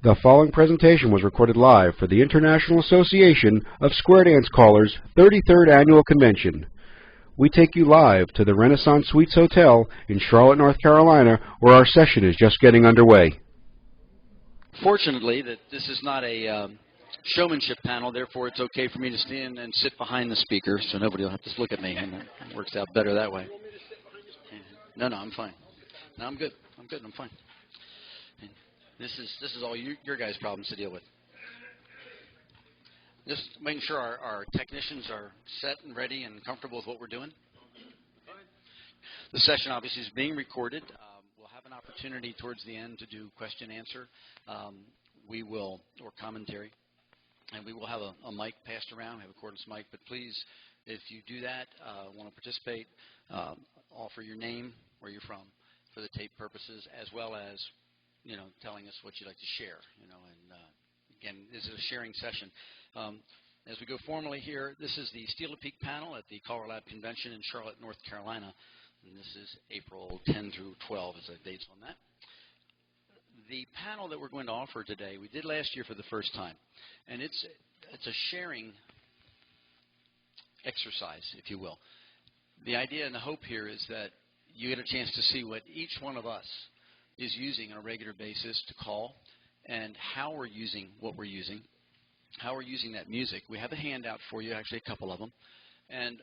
The following presentation was recorded live for the International Association of Square Dance Callers' 33rd Annual Convention. We take you live to the Renaissance Suites Hotel in Charlotte, North Carolina, where our session is just getting underway. Fortunately, that this is not a showmanship panel, therefore it's okay for me to stand and sit behind the speaker, so nobody will have to look at me, and it works out better that way. No, I'm fine. No, I'm good. I'm fine. This is all your guys' problems to deal with. Just making sure our technicians are set and ready and comfortable with what we're doing. The session obviously is being recorded. We'll have an opportunity towards the end to do question-answer. Or commentary. And we will have a mic passed around. We have a cordless mic. But please, if you do that, want to participate, offer your name, where you're from, for the tape purposes, as well as telling us what you'd like to share. Again, this is a sharing session. As we go formally here, this is the Steel to Peak panel at the CALLERLAB Convention in Charlotte, North Carolina. And this is April 10 through 12 is the dates on that. The panel that we're going to offer today, we did last year for the first time. And it's a sharing exercise, if you will. The idea and the hope here is that you get a chance to see what each one of us is using on a regular basis to call, and how we're using what we're using, how we're using that music. We have a handout for you, actually a couple of them. And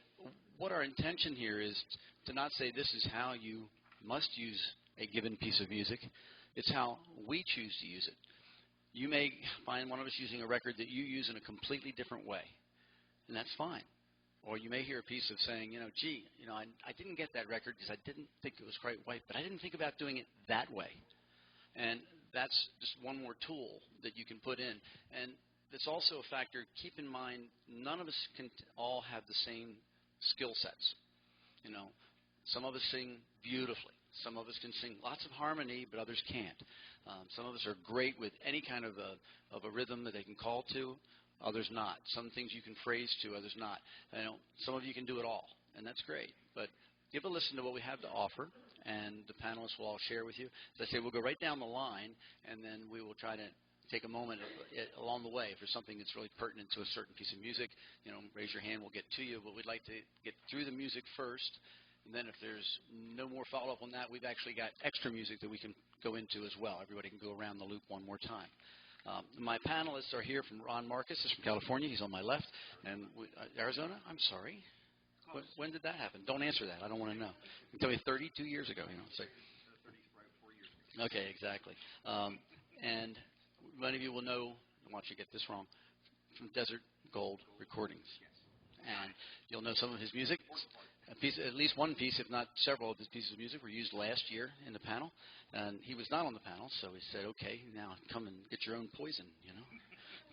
what our intention here is to not say this is how you must use a given piece of music. It's how we choose to use it. You may find one of us using a record that you use in a completely different way, and that's fine. Or you may hear a piece of saying, I didn't get that record because I didn't think it was quite right, but I didn't think about doing it that way. And that's just one more tool that you can put in. And it's also a factor, keep in mind, none of us can all have the same skill sets. Some of us sing beautifully. Some of us can sing lots of harmony, but others can't. Some of us are great with any kind of a rhythm that they can call to. Others not. Some things you can phrase to, others not. Some of you can do it all, and that's great. But give a listen to what we have to offer, and the panelists will all share with you. As I say, we'll go right down the line, and then we will try to take a moment along the way for something that's really pertinent to a certain piece of music. Raise your hand, we'll get to you. But we'd like to get through the music first, and then if there's no more follow-up on that, we've actually got extra music that we can go into as well. Everybody can go around the loop one more time. My panelists are here from Markus is from California. He's on my left. And Arizona? I'm sorry. When did that happen? Don't answer that. I don't want to know. You can tell me 32 years ago. It's like 4 years ago. Okay, exactly. And many of you will know, I want you to get this wrong, from Desert Gold Recordings. And you'll know some of his music. At least one piece, if not several of his pieces of music, were used last year in the panel. And he was not on the panel, so he said, okay, now come and get your own poison,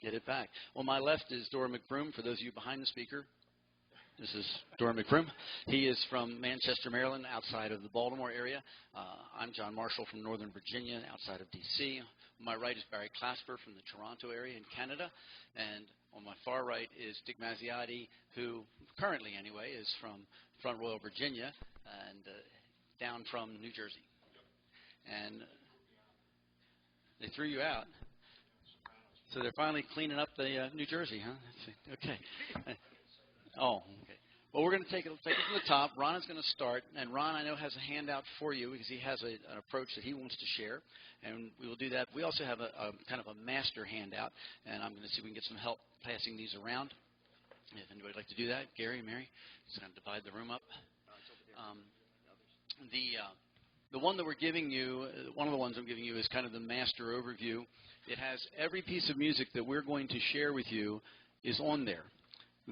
get it back. On my left is Doren McBroom. For those of you behind the speaker, this is Doren McBroom. He is from Manchester, Maryland, outside of the Baltimore area. I'm John Marshall from Northern Virginia, outside of D.C. On my right is Clasper from the Toronto area in Canada. And on my far right is Dick Mazziotti, who currently, anyway, is from Front Royal, Virginia, and down from New Jersey. And they threw you out. So they're finally cleaning up the New Jersey, huh? Okay. Okay. Well, we're going to take it from the top. Ron is going to start. And Ron, I know, has a handout for you because he has an approach that he wants to share. And we will do that. We also have a kind of a master handout. And I'm going to see if we can get some help passing these around. If anybody would like to do that, Gary, Mary, just kind of divide the room up. The one that we're giving you, one of the ones I'm giving you is kind of the master overview. It has every piece of music that we're going to share with you is on there.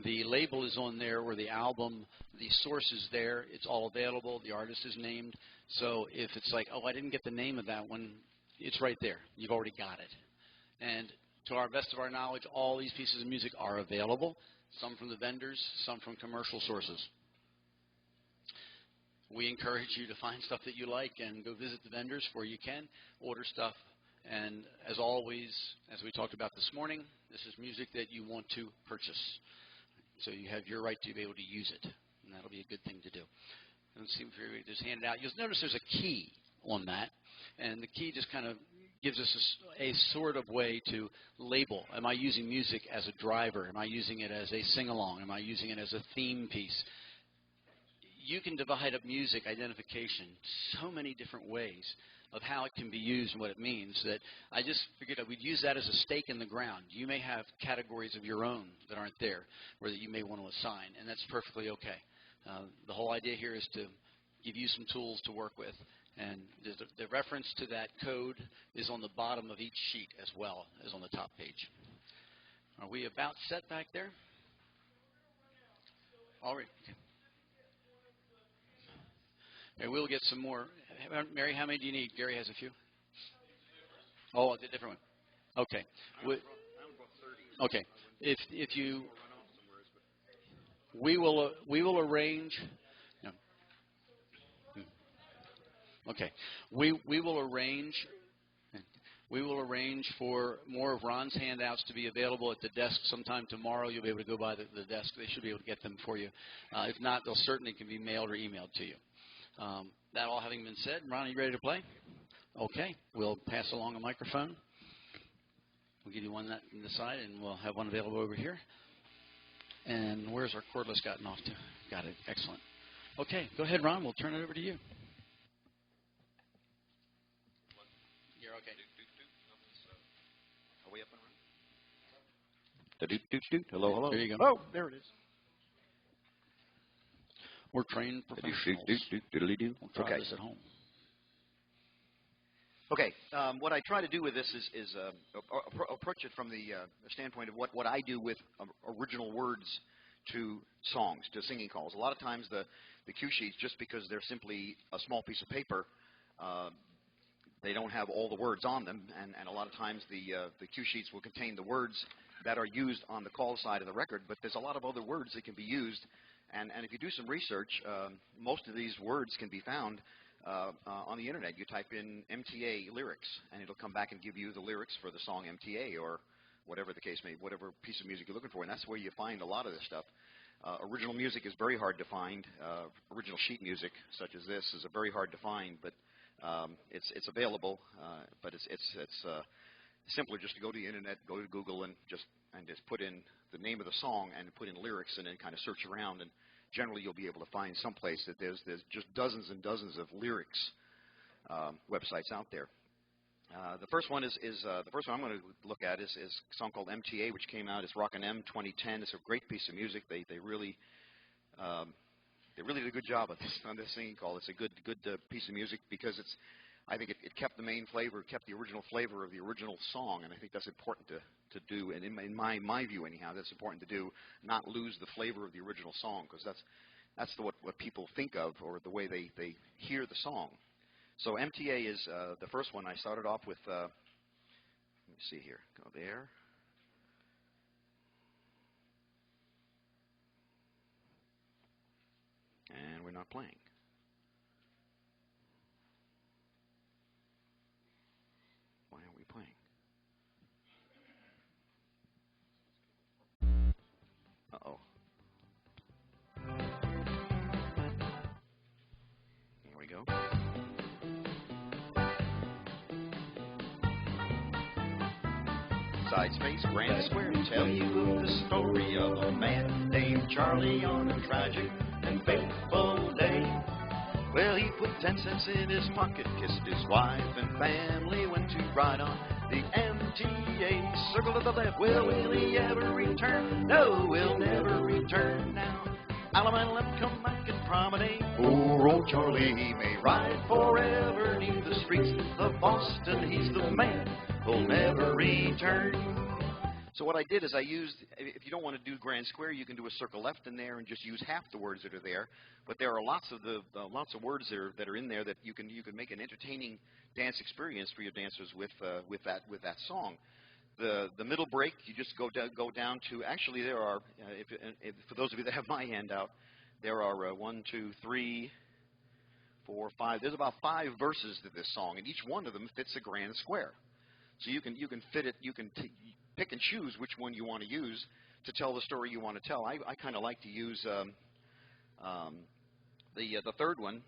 The label is on there, or the album, the source is there. It's all available. The artist is named. So if it's like, oh, I didn't get the name of that one, it's right there. You've already got it. And to our best of our knowledge, all these pieces of music are available. Some from the vendors, some from commercial sources. We encourage you to find stuff that you like and go visit the vendors where you can, order stuff. And as always, as we talked about this morning, this is music that you want to purchase. So you have your right to be able to use it, and that'll be a good thing to do. Let's see if everybody just hand it out. You'll notice there's a key on that, and the key just kind of gives us a sort of way to label. Am I using music as a driver? Am I using it as a sing-along? Am I using it as a theme piece? You can divide up music identification so many different ways of how it can be used and what it means that I just figured I would use that as a stake in the ground. You may have categories of your own that aren't there or that you may want to assign, and that's perfectly okay. The whole idea here is to give you some tools to work with, and the reference to that code is on the bottom of each sheet as well as on the top page. Are we about set back there? All right. Okay. Okay, we'll get some more. Mary, how many do you need? Gary has a few. Oh, a different one. Okay. Okay. If you, we will arrange. No. Okay. We will arrange. We will arrange for more of Ron's handouts to be available at the desk sometime tomorrow. You'll be able to go by the desk. They should be able to get them for you. If not, they'll certainly can be mailed or emailed to you. That all having been said, Ron, are you ready to play? Okay. We'll pass along a microphone. We'll give you one on the side, and we'll have one available over here. And where's our cordless gotten off to? Got it. Excellent. Okay. Go ahead, Ron. We'll turn it over to you. You're okay. Are we up and running? Hello, hello. There you go. Oh, there it is. We're trained professionals. We'll try this at home. Okay. What I try to do with this is approach it from the standpoint of what I do with original words to songs, to singing calls. A lot of times the cue sheets, just because they're simply a small piece of paper, they don't have all the words on them, and a lot of times the cue sheets will contain the words that are used on the call side of the record, but there's a lot of other words that can be used. And if you do some research, most of these words can be found on the internet. You type in MTA lyrics, and it'll come back and give you the lyrics for the song MTA or whatever the case may be, whatever piece of music you're looking for. And that's where you find a lot of this stuff. Original music is very hard to find. Original sheet music, such as this, is very hard to find, but it's available. But it's simpler just to go to the internet, go to Google, and just put in the name of the song and put in lyrics, and then kind of search around, and generally you'll be able to find someplace that there's just dozens and dozens of lyrics websites out there. The first one the first one I'm going to look at is a song called MTA, which came out. It's Rockin' M 2010. It's a great piece of music. They really did a good job on this singing call. It's a good piece of music because I think it kept the main flavor, kept the original flavor of the original song, and I think that's important to do. And in my view, anyhow, that's important to do, not lose the flavor of the original song, because that's what people think of, or the way they hear the song. So MTA is the first one. I started off with, let me see here, go there. And we're not playing. Why aren't we playing? Uh-oh. Here we go. Side space, grand square, tell you the story of a man named Charlie on a tragic and fateful day. Well, he put 10 cents in his pocket, kissed his wife and family, went to ride on the MTA. Circle to the left, well, will he ever return? No, we'll never return now. Alabama left, come back and promenade. Poor old Charlie, he may ride forever neath the streets of Boston. He's the man who'll never return. So what I did is I used, if you don't want to do grand square, you can do a circle left in there and just use half the words that are there. But there are lots of words that are in there that you can make an entertaining dance experience for your dancers with that song. The middle break, you just go down to, actually there are, for those of you that have my handout, there are 1, 2, 3, 4, 5. There's about 5 verses to this song, and each one of them fits a grand square. So you can fit it. You can pick and choose which one you want to use to tell the story you want to tell. I kind of like to use the third one,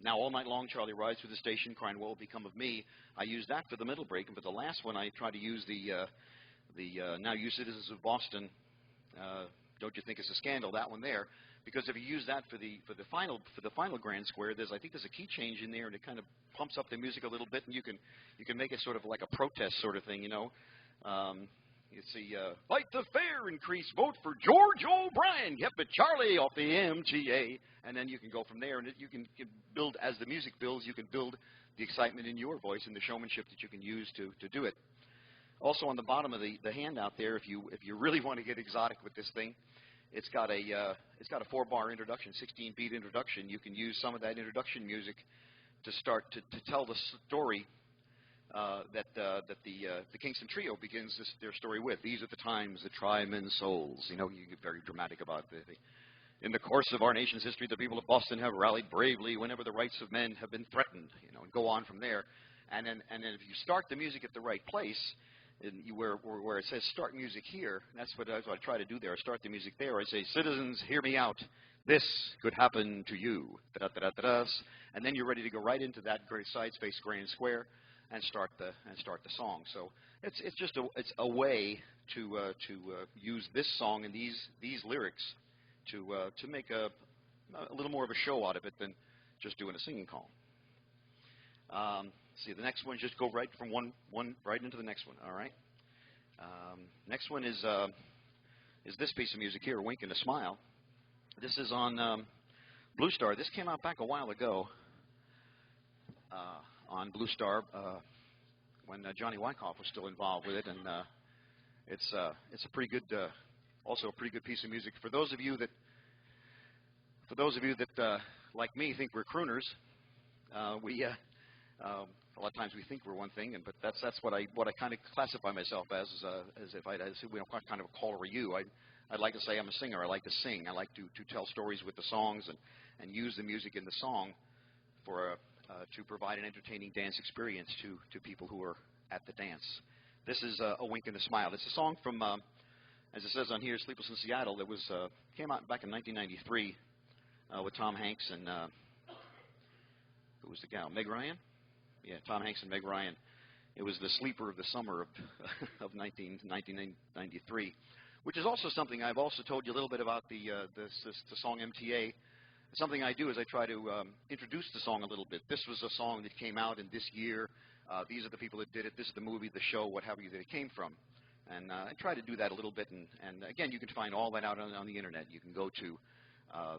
Now All Night Long, Charlie rides through the station, crying, what will become of me? I use that for the middle break, and for the last one, I try to use the Now You Citizens of Boston, Don't You Think It's a Scandal? That one there, because if you use that for the final grand square, I think there's a key change in there, and it kind of pumps up the music a little bit, and you can make it sort of like a protest sort of thing, you know. You see, fight the fare increase, vote for George O'Brien, yep, but Charlie off the MTA, and then you can go from there, and you can build, as the music builds, you can build the excitement in your voice and the showmanship that you can use to do it. Also on the bottom of the handout there, if you really want to get exotic with this thing, it's got a 4-bar introduction, 16-beat introduction. You can use some of that introduction music to start to tell the story that the Kingston Trio begins their story with. These are the times that try men's souls. You know, you get very dramatic about in the course of our nation's history, the people of Boston have rallied bravely whenever the rights of men have been threatened. You know, and go on from there. And then if you start the music at the right place, where it says start music here, that's what I try to do there. I start the music there. I say, citizens, hear me out. This could happen to you. Da-da-da-da-da. And then you're ready to go right into that great side space grand square and start the song. So it's just a way to use this song and these lyrics to make a little more of a show out of it than just doing a singing call. See, the next one, just go right from one right into the next one. All right. Next one is this piece of music here, "Wink and a Smile." This is on Blue Star. This came out back a while ago on Blue Star when Johnny Wyckoff was still involved with it, and it's a pretty good, also a pretty good piece of music for those of you that like me think we're crooners. A lot of times we think we're one thing, but that's what I kind of classify myself as if I said, we don't kind of a caller you. I'd like to say I'm a singer. I like to sing. I like to tell stories with the songs and use the music in the song to provide an entertaining dance experience to people who are at the dance. This is a Wink and a Smile. It's a song from, as it says on here, Sleepless in Seattle. That came out back in 1993 with Tom Hanks and who was the gal? Meg Ryan? Yeah, Tom Hanks and Meg Ryan. It was the sleeper of the summer of 1993, which is also something I've also told you a little bit about the song MTA. Something I do is I try to introduce the song a little bit. This was a song that came out in this year. These are the people that did it. This is the movie, the show, what have you, that it came from. And I try to do that a little bit. And again, you can find all that out on the Internet. You can go to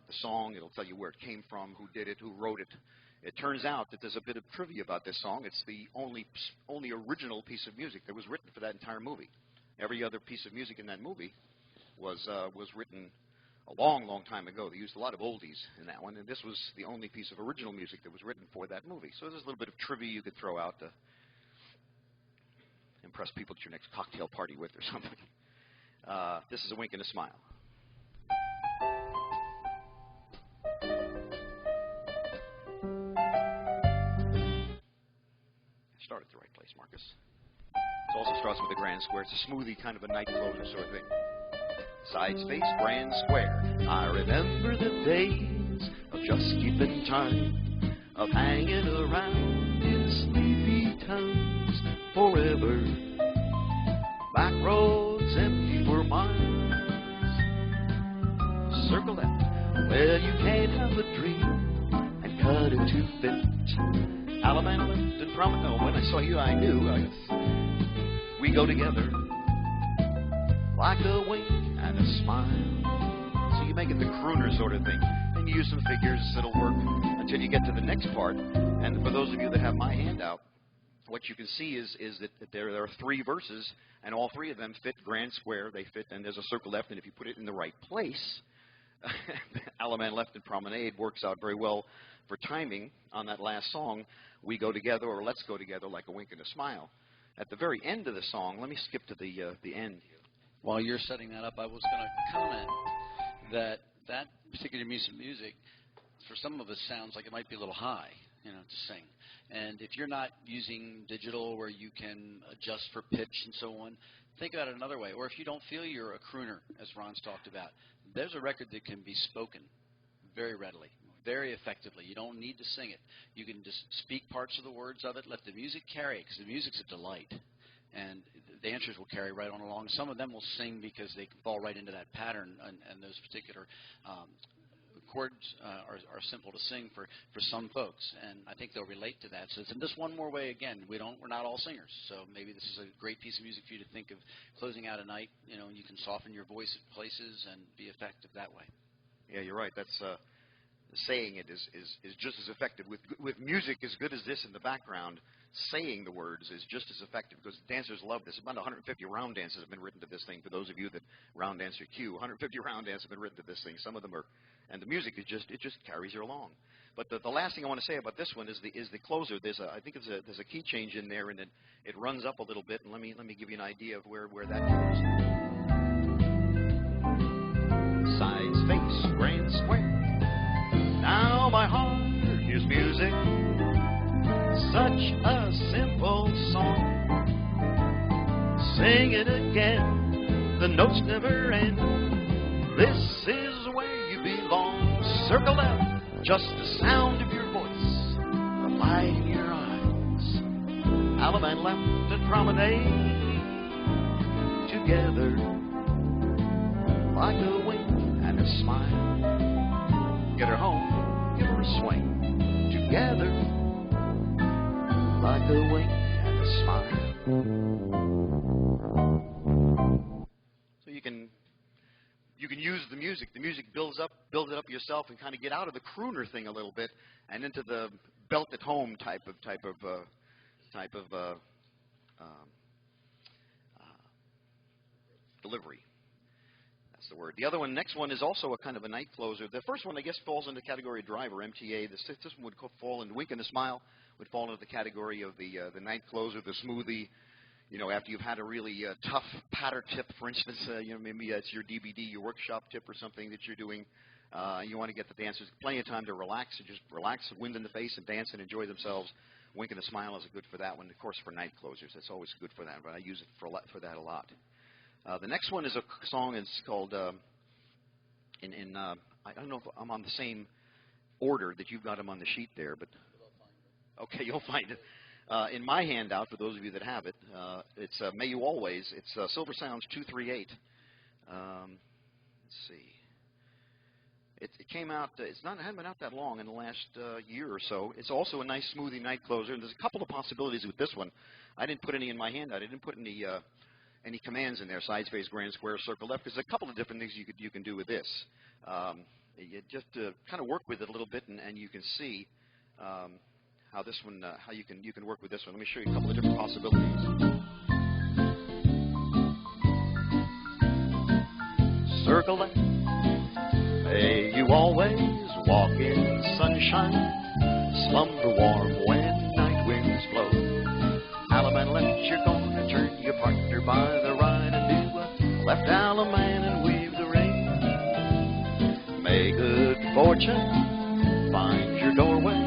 the song. It'll tell you where it came from, who did it, who wrote it. It turns out that there's a bit of trivia about this song. It's the only original piece of music that was written for that entire movie. Every other piece of music in that movie was written a long, long time ago. They used a lot of oldies in that one, and this was the only piece of original music that was written for that movie. So there's a little bit of trivia you could throw out to impress people at your next cocktail party with or something. This is a Wink and a Smile. Start at the right place, Markus. It also starts with a grand square. It's a smoothie, kind of a night closer sort of thing. Side space, grand square. I remember the days of just keeping time, of hanging around in sleepy towns forever. Back roads empty for miles. Circle left. Well, you can't have a dream and cut it to fit. Alabama left and from no. When I saw you, I knew we go together like a wink and a smile. So you make it the crooner sort of thing, and you use some figures that'll work until you get to the next part. And for those of you that have my handout, what you can see is that there are 3 verses, and all 3 of them fit grand square. They fit, and there's a circle left, and if you put it in the right place, Alabama left and promenade works out very well for timing on that last song, We Go Together, or Let's Go Together, like a wink and a smile. At the very end of the song, let me skip to the end. While you're setting that up, I was going to comment that particular piece of music, for some of us, sounds like it might be a little high, to sing. And if you're not using digital where you can adjust for pitch and so on, think about it another way. Or if you don't feel you're a crooner, as Ron's talked about, there's a record that can be spoken very readily. very effectively. You don't need to sing it. You can just speak parts of the words of it, let the music carry it, because the music's a delight. And the dancers will carry right on along. Some of them will sing because they can fall right into that pattern, and those particular chords are simple to sing for some folks, and I think they'll relate to that. So it's just one more way. Again, we're not all singers, so maybe this is a great piece of music for you to think of closing out a night. You know, you can soften your voice at places and be effective that way. Yeah, you're right. That's saying it is just as effective with music as good as this in the background. Saying the words is just as effective because dancers love this. About 150 round dances have been written to this thing. For those of you that round dance your cue, 150 round dances have been written to this thing. Some of them are, and the music is just carries you along. But the last thing I want to say about this one is the closer. I think there's a key change in there, and it runs up a little bit. And let me give you an idea of where that goes. Sides, face, grand square. Now my heart hears music. Such a simple song. Sing it again, the notes never end. This is where you belong. Circle left, just the sound of your voice, the light in your eyes. Allemande left and promenade together, like a wink and a smile. Get her home, give her a swing, together, like a wink and a smile. So you can use the music. The music build it up yourself, and kind of get out of the crooner thing a little bit, and into the belt at home type of delivery. That's the word. The other one, next one, is also a kind of a night closer. The first one, I guess, falls into the category of driver, MTA. This one would fall into wink and a smile. Would fall into the category of the night closer, the smoothie. You know, after you've had a really tough patter tip, for instance, you know, maybe that's your DVD, your workshop tip or something that you're doing. You want to get the dancers plenty of time to relax, and just relax, wind in the face, and dance and enjoy themselves. Wink and a smile is good for that one. Of course, for night closers, that's always good for that, but I use it for that a lot. The next one is a song. It's called, I don't know if I'm on the same order that you've got them on the sheet there, but okay, you'll find it. In my handout, for those of you that have it, it's May You Always. It's Silver Sounds 238. Let's see. It came out, it hasn't been out that long, in the last year or so. It's also a nice smoothie night closer, and there's a couple of possibilities with this one. I didn't put any in my handout. I didn't put any commands in there, sides, face, grand, square, circle, left. There's a couple of different things you can do with this. You just kind of work with it a little bit, and you can see how this one, how you can work with this one. Let me show you a couple of different possibilities. Circle left. May you always walk in sunshine, slumber warm when night winds blow. Allemande left, you're gonna turn your partner by the right and do a left Allemande and weave the ring. May good fortune find your doorway,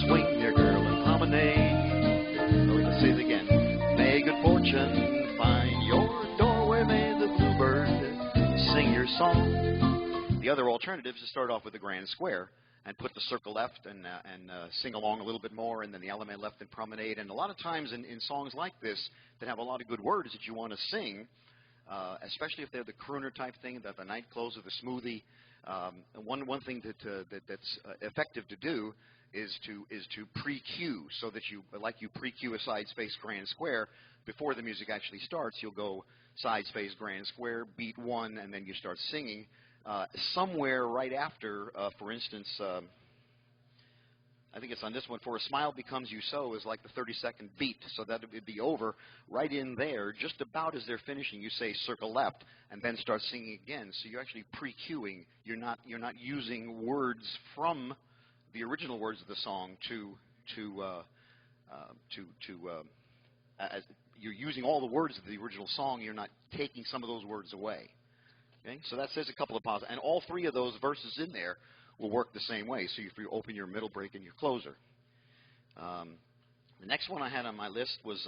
swing your girl and promenade. Oh, let's say it again. May good fortune find your doorway, may the bluebird sing your song. The other alternative is to start off with the grand square and put the circle left and sing along a little bit more, and then the Allemande left and promenade. And a lot of times in songs like this that have a lot of good words that you want to sing, especially if they're the crooner type thing, the night closer, the smoothie, one thing that's effective to do is to pre-cue, so that you pre-cue a side space grand square before the music actually starts. You'll go side space grand square, beat one, and then you start singing. Somewhere right after, for instance, I think it's on this one, For a Smile Becomes You So is like the 30-second beat, so that would be over right in there, just about as they're finishing. You say circle left and then start singing again. So you're actually pre-cueing. You're not using words from the original words of the song as you're using all the words of the original song. You're not taking some of those words away. Okay, so that says a couple of positives, and all three of those verses in there will work the same way. So if you open your middle break and your closer. The next one I had on my list was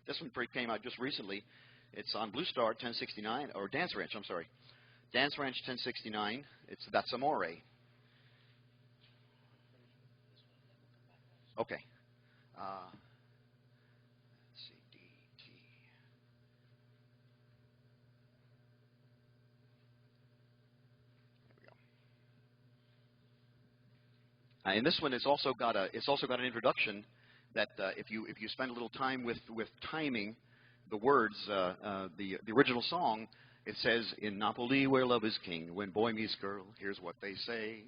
this one came out just recently. It's on Blue Star 1069 or Dance Ranch. I'm sorry, Dance Ranch 1069. It's That's Amore. Okay. Let's see, D, T. There we go. And this one it's also got an introduction that if you spend a little time with timing the words, the original song, it says, in Napoli where love is king, when boy meets girl, here's what they say.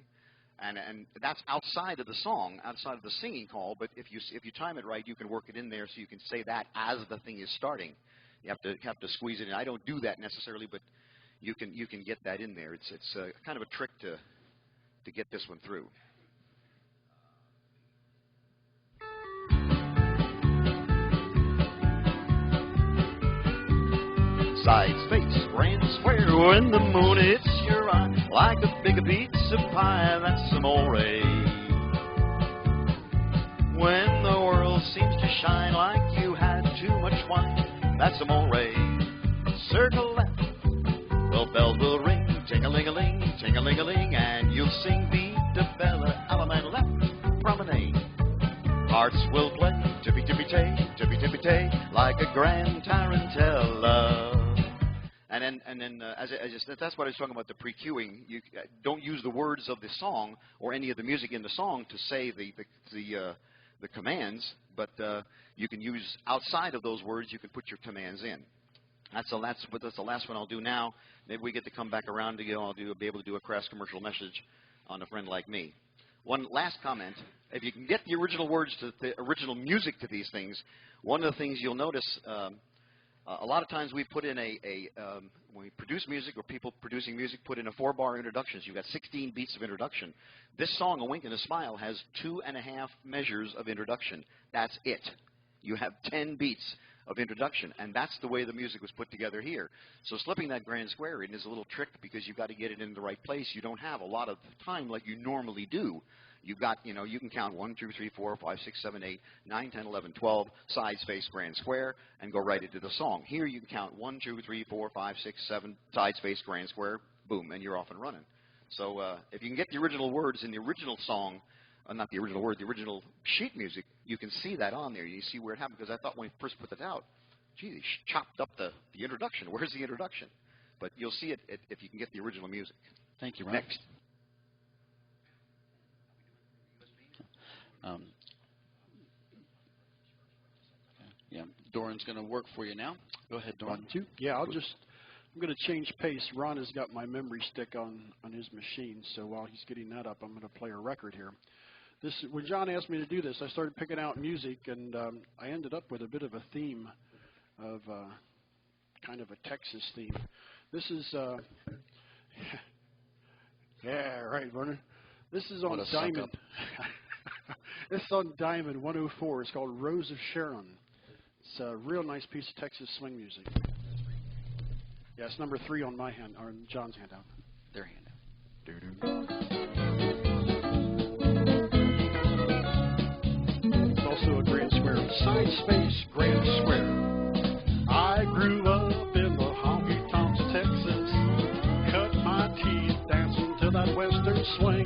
And that's outside of the song, outside of the singing call, but if you time it right, you can work it in there so you can say that as the thing is starting. You have to squeeze it in. I don't do that necessarily, but you can get that in there. It's kind of a trick to get this one through. Side space, grand square, when the moon hits your eye, like a big pizza pie, that's amore. When the world seems to shine like you had too much wine, that's amore. Circle left, well, bells will ring, ting-a-ling-a-ling, ting-a-ling-a-ling, and you'll sing Vita Bella, Alaman left, promenade. Hearts will play, tippy-tippy-tay, like a grand tarantella. And then that's what I was talking about, the pre-cueing. You don't use the words of the song or any of the music in the song to say the commands, but you can use outside of those words. You can put your commands in. That's the last one I'll do now. Maybe we get to come back around again. I'll be able to do a crass commercial message on a friend like me. One last comment: if you can get the original words to the original music to these things, one of the things you'll notice. A lot of times we put in when we produce music or people producing music put in a 4-bar introduction. So you've got 16 beats of introduction. This song, A Wink and a Smile, has 2.5 measures of introduction. That's it. You have 10 beats of introduction, and that's the way the music was put together here. So slipping that grand square in is a little trick because you've got to get it in the right place. You don't have a lot of time like you normally do. You've got, you can count 1, 2, 3, 4, 5, 6, 7, 8, 9, 10, 11, 12, side space, grand square, and go right into the song. Here you can count 1, 2, 3, 4, 5, 6, 7, side space, grand square, boom, and you're off and running. So if you can get the original words in the original song, not the original words, the original sheet music, you can see that on there. You see where it happened, because I thought when we first put it out, gee, they chopped up the introduction. Where's the introduction? But you'll see it if you can get the original music. Thank you, Ron. Next. Yeah, Doran's going to work for you now. Go ahead, Doran. Yeah, I'm going to change pace. Ron has got my memory stick on his machine, so while he's getting that up, I'm going to play a record here. When John asked me to do this, I started picking out music, and I ended up with a bit of a theme of kind of a Texas theme. This is, yeah, right, Werner. This is on Diamond. This is on Diamond 104. It's called Rose of Sharon. It's a real nice piece of Texas swing music. Yeah, it's number 3 on my hand, or John's handout. Their handout. It's also a grand square. Side space, grand square. I grew up in the honky-tonks of Texas. Cut my teeth dancing to that western swing.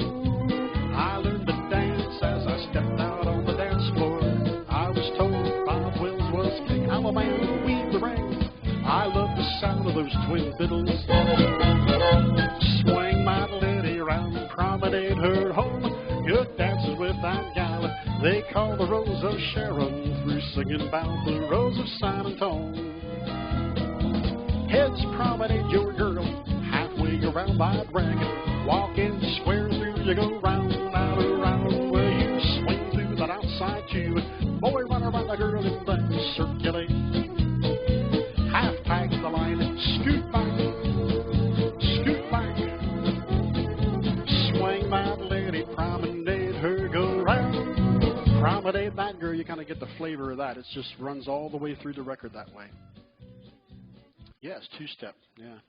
I learned to dance as I stepped out on the dance floor. I was told Bob Wills was king. I'm a man who weaved the ring. I love the sound of those twin fiddles. Swing my lady round and promenade her home. Good dances with that gal they call the Rose of Sharon. Through singing about the Rose of San Antone. Heads promenade your girl. Halfway around by ring. Walk in square through you go round. Around where you swing through that outside tube. Boy, run around the girl and then circulate. Half tag the line, scoot back, swing that lady, promenade her, go round. Promenade that girl, you kind of get the flavor of that. It just runs all the way through the record that way. Yeah, it's 2-step, yeah.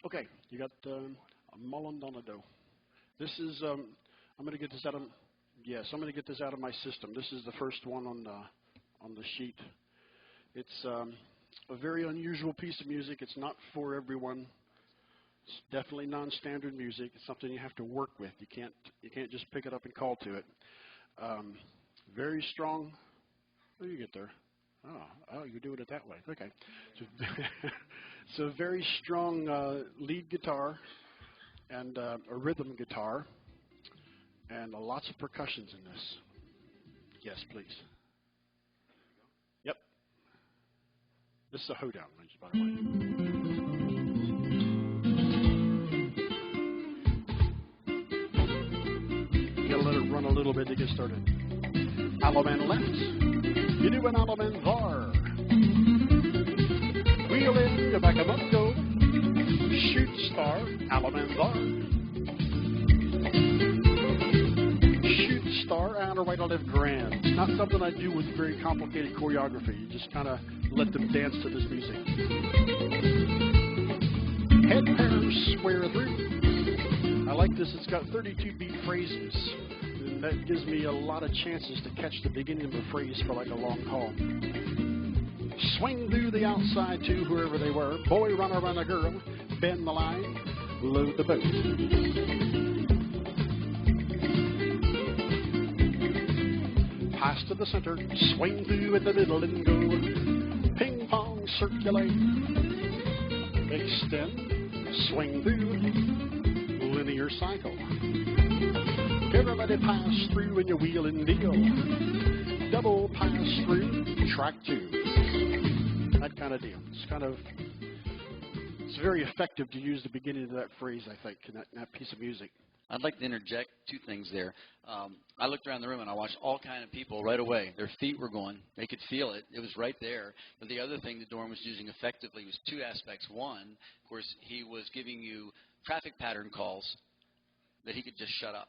Okay, you got a Molondonado. This is, I'm going to get this out of, yes, I'm going to get this out of my system. This is the first one on the sheet. It's a very unusual piece of music. It's not for everyone. It's definitely non-standard music. It's something you have to work with. You can't just pick it up and call to it. Very strong. What do you get there? Oh, you do it that way. Okay. So very strong lead guitar and a rhythm guitar and lots of percussions in this. Yes, please. Yep. This is a hoedown range, by the way. You gotta let it run a little bit to get started. Alaman left. You do an Alaman var. Wheel in, you back 'em up, go. Shoot star, Alaman var. Shoot star, out or right or left grand. It's not something I do with very complicated choreography. You just kind of let them dance to this music. Head pair, square through. I like this. It's got 32 beat phrases. And that gives me a lot of chances to catch the beginning of a phrase for like a long call. Swing through the outside to whoever they were. Boy, run around a girl. Bend the line. Load the boat. Pass to the center. Swing through in the middle and go. Ping pong, circulate. Extend. Swing through. Linear cycle. Everybody pass through and you wheel and deal. Double pass through. Track 2. That kind of deal. It's very effective to use the beginning of that phrase, I think, in that piece of music. I'd like to interject two things there. I looked around the room and I watched all kind of people right away. Their feet were going. They could feel it. It was right there. But the other thing that Doren was using effectively was two aspects. One, of course, he was giving you traffic pattern calls that he could just shut up.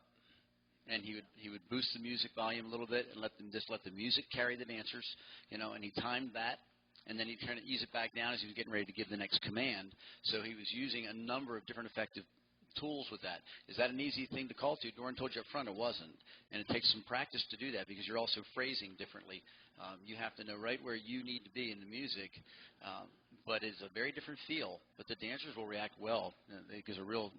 And he would boost the music volume a little bit and let the music carry the dancers, and he timed that. And then he'd kind of ease it back down as he was getting ready to give the next command. So he was using a number of different effective tools with that. Is that an easy thing to call to? Doren told you up front it wasn't. And it takes some practice to do that because you're also phrasing differently. You have to know right where you need to be in the music. But it's a very different feel. But the dancers will react well. It gives a real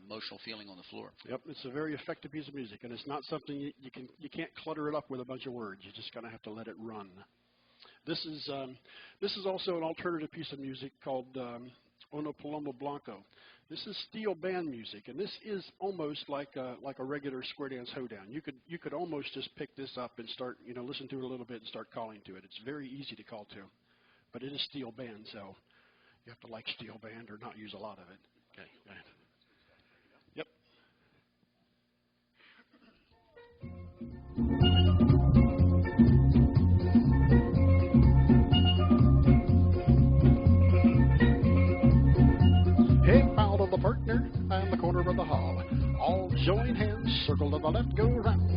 emotional feeling on the floor. Yep, it's a very effective piece of music. And it's not something you can't clutter it up with a bunch of words. You just kind of have to let it run. This is also an alternative piece of music called Uno Palomo Blanco. This is steel band music, and this is almost like a regular square dance hoedown. You could almost just pick this up and start, listen to it a little bit and start calling to it. It's very easy to call to, but it is steel band, so you have to like steel band or not use a lot of it. Okay, go ahead. Yep. The partner and the corner of the hall. All join hands, circle to the left, go round.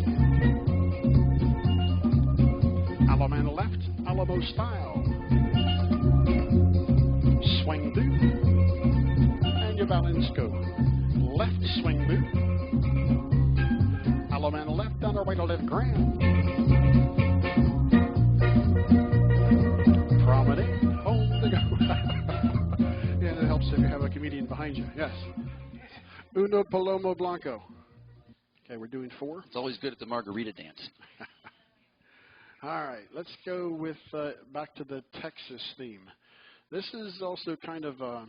Alaman left, Alamo style. Swing through, and your balance go. Left swing through. Alaman left, down or right or left grand. Promenade, home to go. It helps if you have a comedian behind you. Yes. Uno Palomo Blanco. Okay, we're doing 4. It's always good at the margarita dance. All right, let's go with back to the Texas theme. This is also kind of a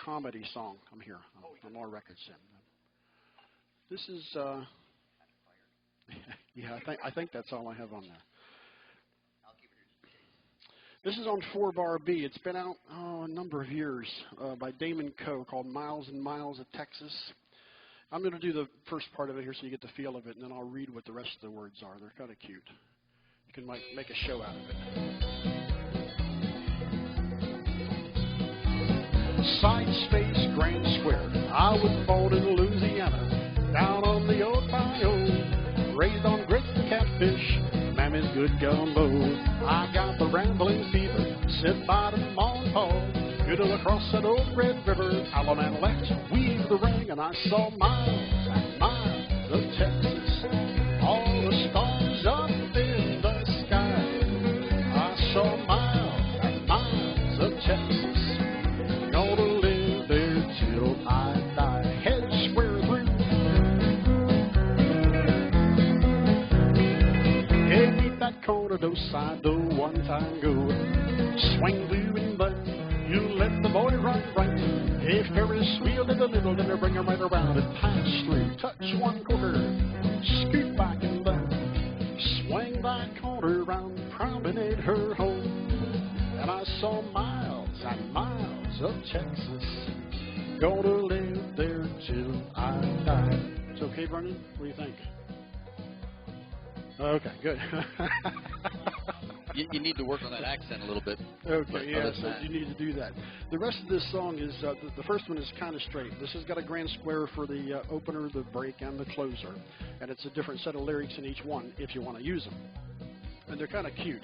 comedy song. I'm here on more records. This is yeah, I think that's all I have on there. This is on 4-bar B. It's been out a number of years by Damon Coe called Miles and Miles of Texas. I'm going to do the first part of it here so you get the feel of it, and then I'll read what the rest of the words are. They're kind of cute. You can make a show out of it. Side space, Grand Square. I was born in Louisiana, down on the Ohio, raised on great catfish. Mammy's good gumbo. I got the rambling fever. Sit by the Mont Paul. Good across that old Red River. Alaman left, weave the ring, and I saw miles and miles of Texas. All the stars up in the sky. I saw miles and miles of Texas. Gonna live do do side do one tango. Swing blue and bun, you let the boy run right. If Ferris wheel in the middle, then bring him right around and pass through. Touch one quarter, scoot back and bun. Swing that corner round, promenade her home. And I saw miles and miles of Texas. Gonna live there till I die. It's okay, Vernon? What do you think? Okay, good. You need to work on that accent a little bit. Okay, yeah, so you need to do that. The rest of this song is, the first one is kind of straight. This has got a grand square for the opener, the break, and the closer. And it's a different set of lyrics in each one if you want to use them. And they're kind of cute.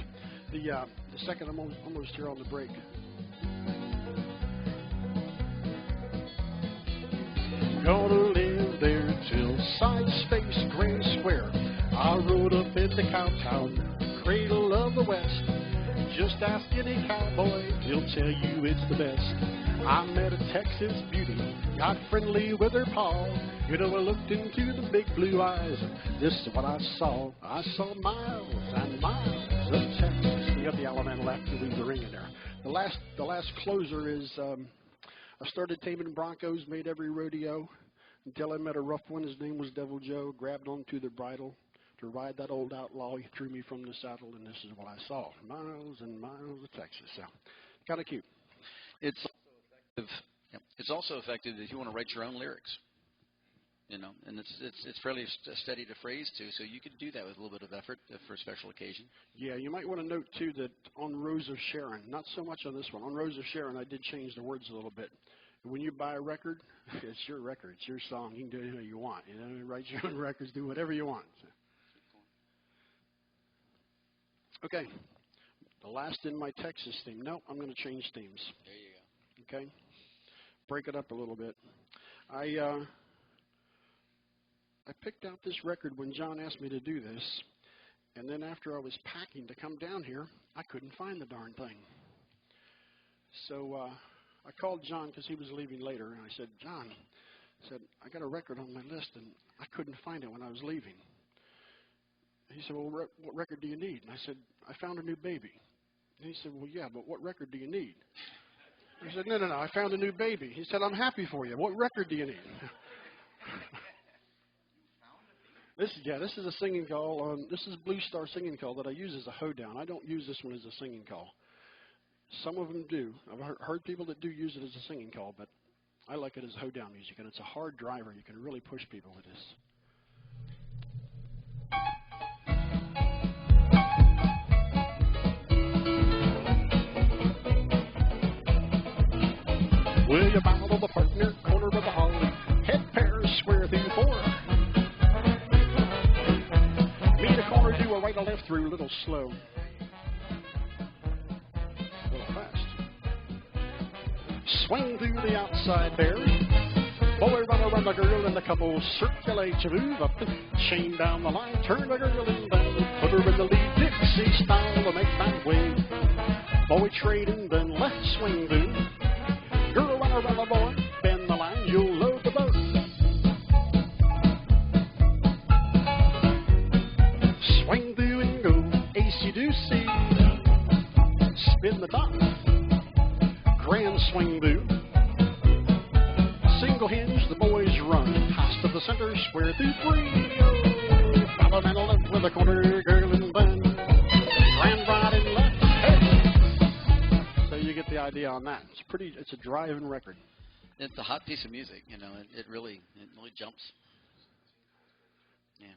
The second, I'm almost here on the break. Gonna live there till side space grand square. I rode up in the cowtown, cradle of the West. Just ask any cowboy, he'll tell you it's the best. I met a Texas beauty, got friendly with her paw. You know, I looked into the big blue eyes, and this is what I saw. I saw miles and miles of Texas. You got the Alabama left to leave the ring in there. The last closer is, I started taming broncos, made every rodeo, until I met a rough one. His name was Devil Joe, grabbed onto the bridle. To ride that old outlaw, he threw me from the saddle, and this is what I saw. Miles and miles of Texas. So, kind of cute. It's also effective. Yep. It's also effective if you want to write your own lyrics. You know, and it's fairly steady to phrase too, so you could do that with a little bit of effort for a special occasion. Yeah, you might want to note too that on Rose of Sharon, not so much on this one. On Rose of Sharon, I did change the words a little bit. When you buy a record, it's your record, it's your song. You can do anything you want. You know, write your own records, do whatever you want. So. Okay, the last in my Texas theme. No, I'm going to change themes. There you go. Okay, break it up a little bit. I picked out this record when John asked me to do this, and then after I was packing to come down here, I couldn't find the darn thing. So I called John because he was leaving later, and I said, John, I got a record on my list, and I couldn't find it when I was leaving. He said, well, what record do you need? And I said, I found a new baby. And he said, well, yeah, but what record do you need? I said, no, I found a new baby. He said, I'm happy for you. What record do you need? This is a singing call. This is Blue Star singing call that I use as a hoedown. I don't use this one as a singing call. Some of them do. I've heard people that do use it as a singing call, but I like it as hoedown music, and it's a hard driver. You can really push people with this. Will you bow to the partner, corner of the hall, head pair, square through four. Meet a corner, do a right or left through, a little slow. A little fast. Swing through the outside there. Boy, run around the girl and the couple circulate. You move up the chain down the line, turn the girl in down, put her in the lead, Dixie style to make that way. Boy, trading, then left swing through. Girl, run around the boy, bend the line, you'll load the boat. Swing through and go, acey-deucey. Spin the top, grand swing through. Single hinge, the boys run, pass to the center, square through three. Oh, follow man left with a corner, girl and bun. Grand right and left. You get the idea on that. It's a driving record. It's a hot piece of music, you know. It really jumps. Yeah.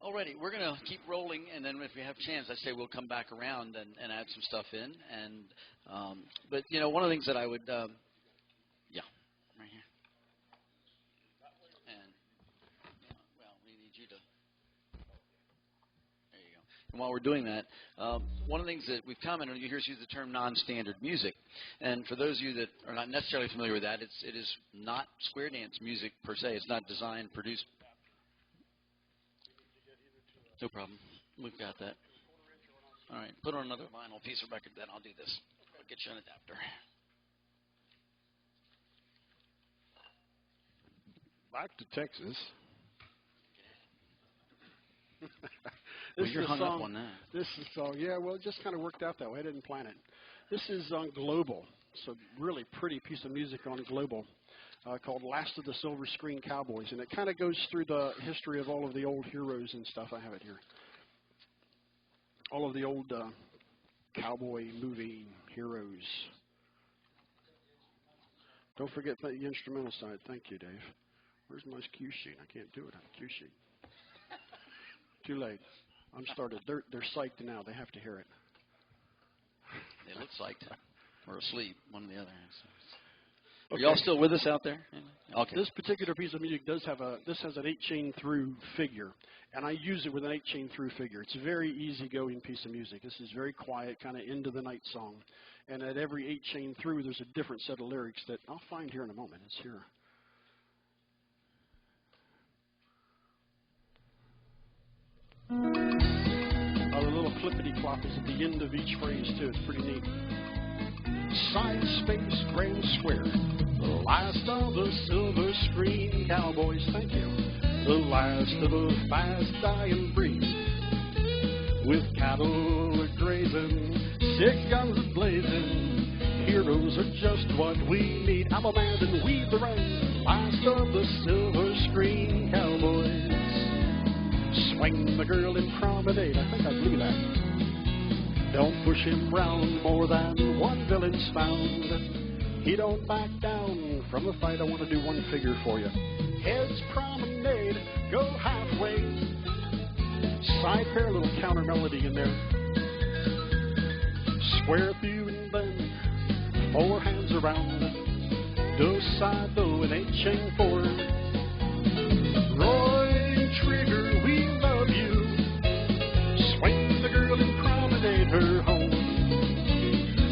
Alrighty, we're gonna keep rolling, and then if we have a chance, I say we'll come back around and add some stuff in. And but you know, one of the things that I would, yeah, right here. And well, we need you to. And while we're doing that, one of the things that we've commented on, you hear us use the term non-standard music. And for those of you that are not necessarily familiar with that, it is not square dance music per se. It's not designed, produced. No problem. We've got that. All right. Put on another vinyl piece of record, then I'll do this. I'll get you an adapter. Back to Texas. Well, you're hung up on that. This is yeah. Well, it just kind of worked out that way. I didn't plan it. This is on Global. It's a really pretty piece of music on Global called "Last of the Silver Screen Cowboys," and it kind of goes through the history of all of the old heroes and stuff. I have it here. All of the old cowboy movie heroes. Don't forget the instrumental side. Thank you, Dave. Where's my cue sheet? I can't do it on a cue sheet. Too late. I'm started. They're psyched now. They have to hear it. They look psyched or asleep, one or the other. Are Okay. y'all still with us out there? Okay. This particular piece of music does have this has an 8-chain through figure, and I use it with an 8-chain through figure. It's a very easygoing piece of music. This is very quiet, kind of into the night song, and at every 8-chain through, there's a different set of lyrics that I'll find here in a moment. It's here. The little clippity-clop is at the end of each phrase, too. It's pretty neat. Side space, grand square, the last of the silver screen cowboys, thank you. The last of a fast-dying breed, with cattle a-grazing, sick guns a-blazing, heroes are just what we need. I'm a man and weave the rain, last of the silver screen cowboys. Swing the girl in promenade, I think I blew that. Don't push him round, more than one villain's found. He don't back down from the fight. I want to do one figure for you. Heads promenade, go halfway. Side pair, little counter melody in there. Square through and then 4 hands around. Do side do an 8-chain forward. Roy Trigger, we love you. Swing the girl in promenade her home.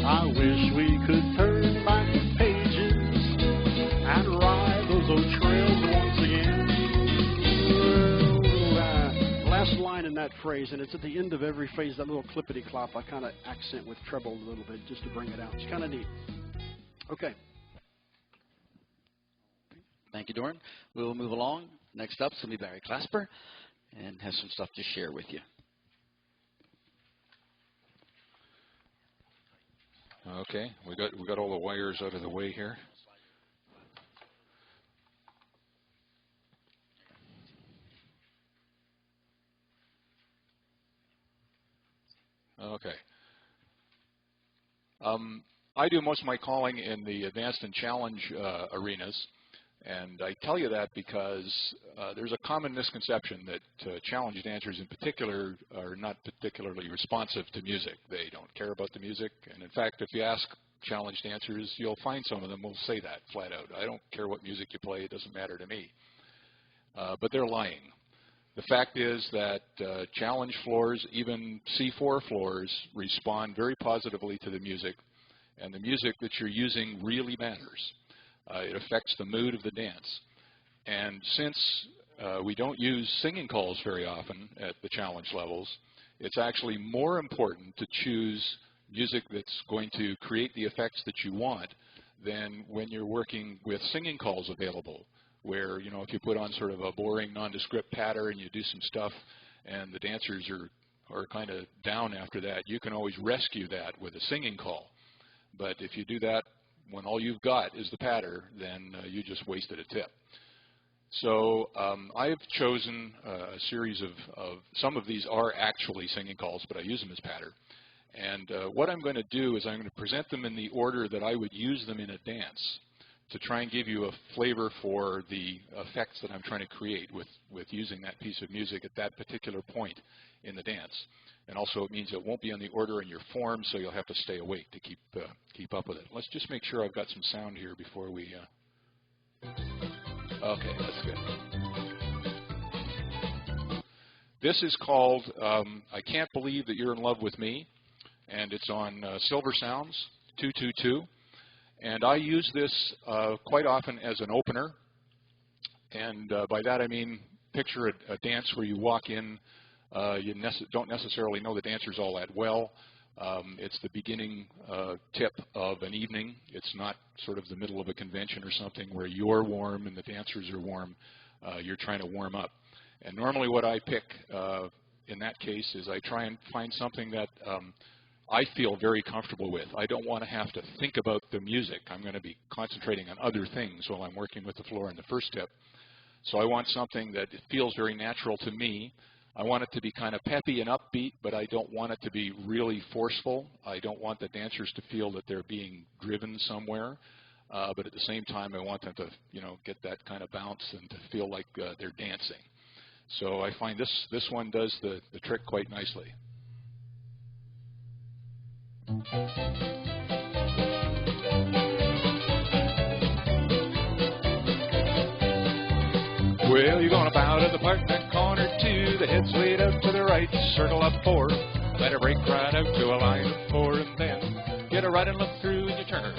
I wish we could turn back the pages and ride those old trails once again. Last line in that phrase, and it's at the end of every phrase, that little clippity-clop, I kind of accent with treble a little bit just to bring it out. It's kind of neat. Okay. Thank you, Doren. We'll move along. Next up is going to be Barry Clasper, and has some stuff to share with you. Okay, we got all the wires out of the way here. Okay. I do most of my calling in the advanced and challenge arenas, and I tell you that because there's a common misconception that challenge dancers in particular are not particularly responsive to music. They don't care about the music, and in fact, if you ask challenge dancers, you'll find some of them will say that flat out. I don't care what music you play, it doesn't matter to me. But they're lying. The fact is that challenge floors, even C4 floors, respond very positively to the music, and the music that you're using really matters. It affects the mood of the dance. And since we don't use singing calls very often at the challenge levels, it's actually more important to choose music that's going to create the effects that you want than when you're working with singing calls available, where, you know, if you put on sort of a boring nondescript patter and you do some stuff and the dancers are kind of down after that, you can always rescue that with a singing call. But if you do that when all you've got is the patter, then you just wasted a tip. So I've chosen a series of some of these are actually singing calls, but I use them as patter. And what I'm going to do is I'm going to present them in the order that I would use them in a dance to try and give you a flavor for the effects that I'm trying to create with using that piece of music at that particular point in the dance. And also it means it won't be in the order in your form, so you'll have to stay awake to keep up with it. Let's just make sure I've got some sound here before we... Okay, that's good. This is called I Can't Believe That You're in Love With Me, and it's on Silver Sounds 222. And I use this quite often as an opener. And by that I mean picture a dance where you walk in, you don't necessarily know the dancers all that well. It's the beginning tip of an evening. It's not sort of the middle of a convention or something where you're warm and the dancers are warm. You're trying to warm up. And normally what I pick in that case is I try and find something that I feel very comfortable with. I don't want to have to think about the music. I'm going to be concentrating on other things while I'm working with the floor in the first tip. So I want something that feels very natural to me. I want it to be kind of peppy and upbeat, but I don't want it to be really forceful. I don't want the dancers to feel that they're being driven somewhere. But at the same time, I want them to, get that kind of bounce and to feel like they're dancing. So I find this one does the trick quite nicely. Well, you're going to bow to the partner, corner 2, the head's laid up to the right, circle up 4, let her break right out to a line of 4, and then get her right and look through and you turn her.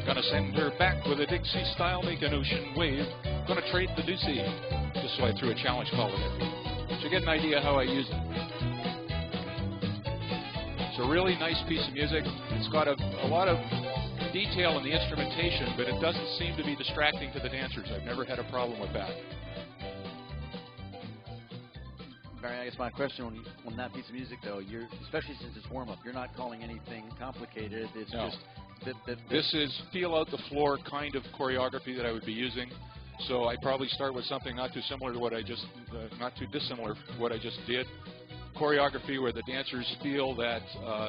Gonna send her back with a Dixie style, make an ocean wave, gonna trade the deucey, just so I threw a challenge call in there. So you get an idea how I use it. It's a really nice piece of music. It's got a lot of detail in the instrumentation, but it doesn't seem to be distracting to the dancers. I've never had a problem with that. Barry, I guess my question on that piece of music, though, especially since it's warm-up, you're not calling anything complicated. It's just... This is feel out the floor kind of choreography that I would be using. So I probably start with something not too similar to what I just, not too dissimilar to what I just did. Choreography where the dancers feel that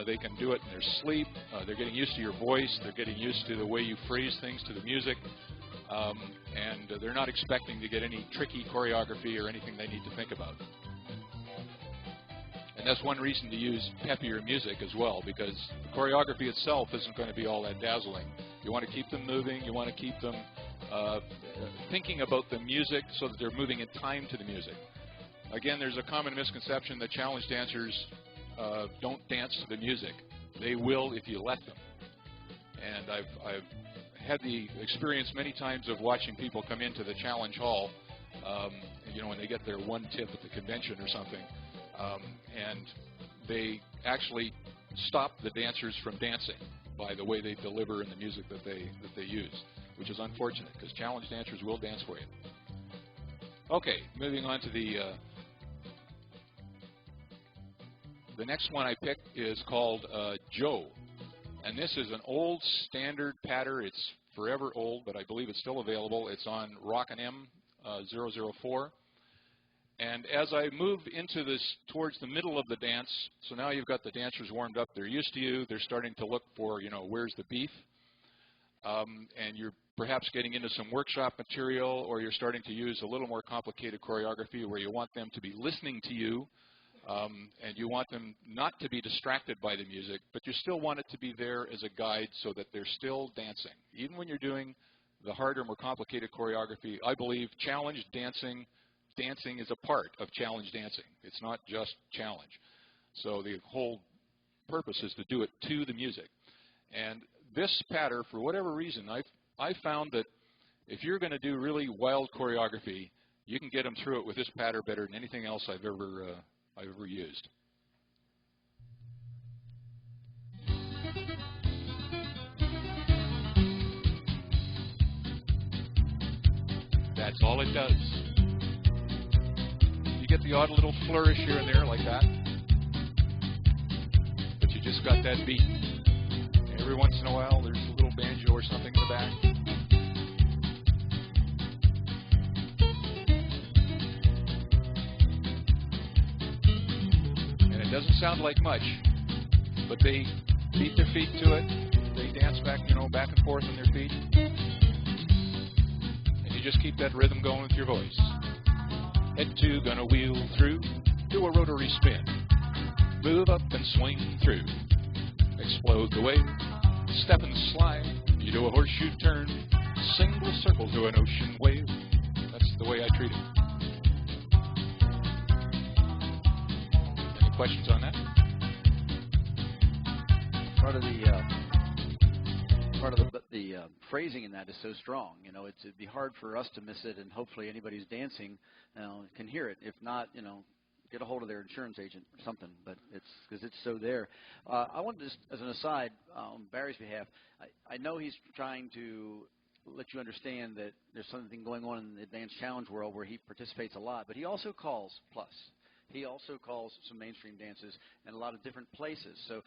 they can do it in their sleep. They're getting used to your voice. They're getting used to the way you phrase things to the music. And they're not expecting to get any tricky choreography or anything they need to think about. And that's one reason to use peppier music as well, because the choreography itself isn't going to be all that dazzling. You want to keep them moving. You want to keep them thinking about the music so that they're moving in time to the music. Again, there's a common misconception that challenge dancers don't dance to the music. They will if you let them. And I've had the experience many times of watching people come into the challenge hall, when they get their one tip at the convention or something. And they actually stop the dancers from dancing by the way they deliver in the music that they use, which is unfortunate because challenge dancers will dance for you. Okay, moving on to the next one I picked is called Joe, and this is an old standard pattern. It's forever old, but I believe it's still available. It's on Rockin' M 004. And as I move into this towards the middle of the dance, so now you've got the dancers warmed up, they're used to you, they're starting to look for, where's the beef? And you're perhaps getting into some workshop material, or you're starting to use a little more complicated choreography where you want them to be listening to you, and you want them not to be distracted by the music, but you still want it to be there as a guide so that they're still dancing. Even when you're doing the harder, more complicated choreography, I believe challenge dancing is a part of challenge dancing. It's not just challenge. So the whole purpose is to do it to the music. And this pattern, for whatever reason, I found that if you're going to do really wild choreography, you can get them through it with this pattern better than anything else I've ever used. That's all it does. Get the odd little flourish here and there like that, but you just got that beat. Every once in a while there's a little banjo or something in the back. And it doesn't sound like much, but they beat their feet to it. They dance back, back and forth on their feet. And you just keep that rhythm going with your voice. Head 2, gonna wheel through, do a rotary spin, move up and swing through, explode the wave, step and slide, you do a horseshoe turn, single circle to an ocean wave. That's the way I treat it. Any questions on that? Part of the phrasing in that is so strong. It'd be hard for us to miss it, and hopefully anybody who's dancing can hear it. If not, get a hold of their insurance agent or something. But it's because it's so there. I want to just, as an aside, on Barry's behalf, I know he's trying to let you understand that there's something going on in the advanced challenge world where he participates a lot, but he also calls plus. he also calls some mainstream dances in a lot of different places. So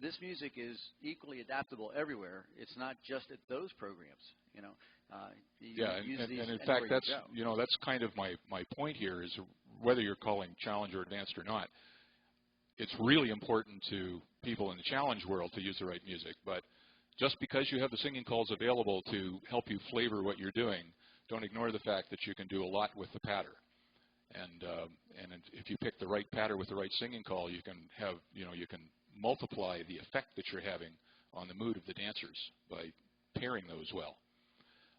this music is equally adaptable everywhere. It's not just at those programs, you know. And in fact, that's that's kind of my point here is whether you're calling challenge or advanced or not. It's really important to people in the challenge world to use the right music, but just because you have the singing calls available to help you flavor what you're doing, don't ignore the fact that you can do a lot with the patter. And if you pick the right patter with the right singing call, you can have you can multiply the effect that you're having on the mood of the dancers by pairing those well.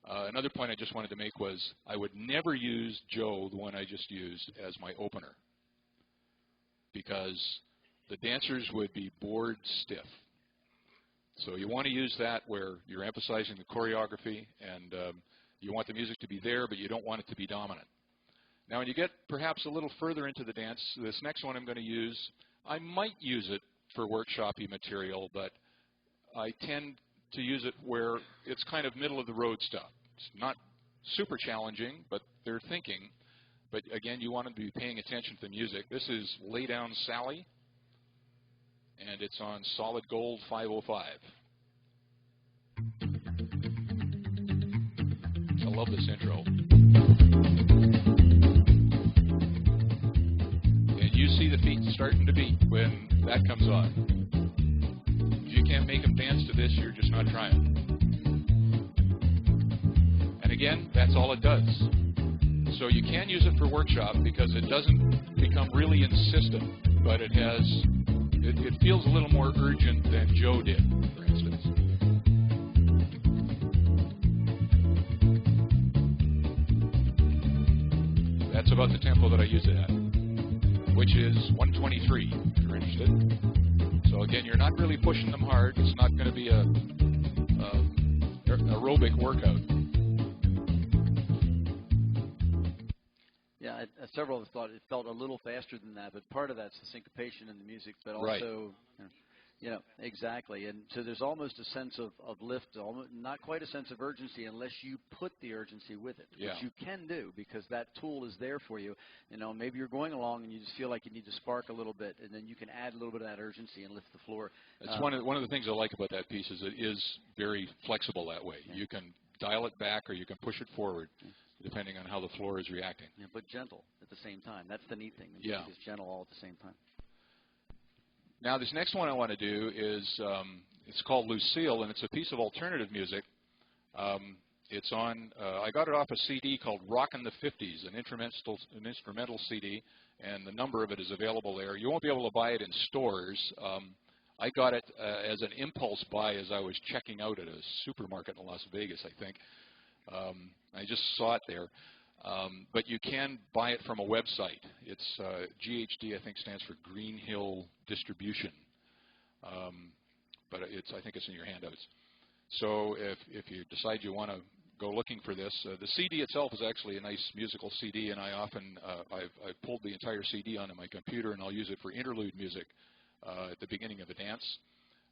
Another point I just wanted to make was I would never use Joe, the one I just used, as my opener, because the dancers would be bored stiff. So you want to use that where you're emphasizing the choreography and you want the music to be there, but you don't want it to be dominant. Now, when you get perhaps a little further into the dance, this next one I'm going to use, I might use it for workshop-y material, but I tend to use it where it's kind of middle-of-the-road stuff. It's not super challenging, but they're thinking. But, again, you want them to be paying attention to the music. This is Lay Down Sally, and it's on Solid Gold 505. I love this intro. And you see the feet starting to beat when that comes on. If you can't make them dance to this, you're just not trying. And again, that's all it does. So you can use it for workshop because it doesn't become really insistent, but it feels a little more urgent than Joe did, for instance. That's about the tempo that I use it at, which is 123, if you're interested. So again, you're not really pushing them hard. It's not going to be a aerobic workout. Yeah, several of us thought it felt a little faster than that, but part of that's the syncopation in the music, but also, right. Exactly. And so there's almost a sense of lift, not quite a sense of urgency unless you put the urgency with it, which you can do because that tool is there for you. Maybe you're going along and you just feel like you need to spark a little bit, and then you can add a little bit of that urgency and lift the floor. That's one of the things I like about that piece is it is very flexible that way. Yeah. You can dial it back or you can push it forward. Depending on how the floor is reacting. Yeah, but gentle at the same time. That's the neat thing. The music is gentle all at the same time. Now, this next one I want to do is, it's called Lucille, and it's a piece of alternative music. It's on, I got it off a CD called Rockin' the 50s, an instrumental CD, and the number of it is available there. You won't be able to buy it in stores. I got it as an impulse buy as I was checking out at a supermarket in Las Vegas, I think. I just saw it there, but you can buy it from a website. It's GHD, I think, stands for Green Hill Distribution, but I think it's in your handouts. So if you decide you want to go looking for this, the CD itself is actually a nice musical CD, and I often I've pulled the entire CD onto my computer, and I'll use it for interlude music at the beginning of a dance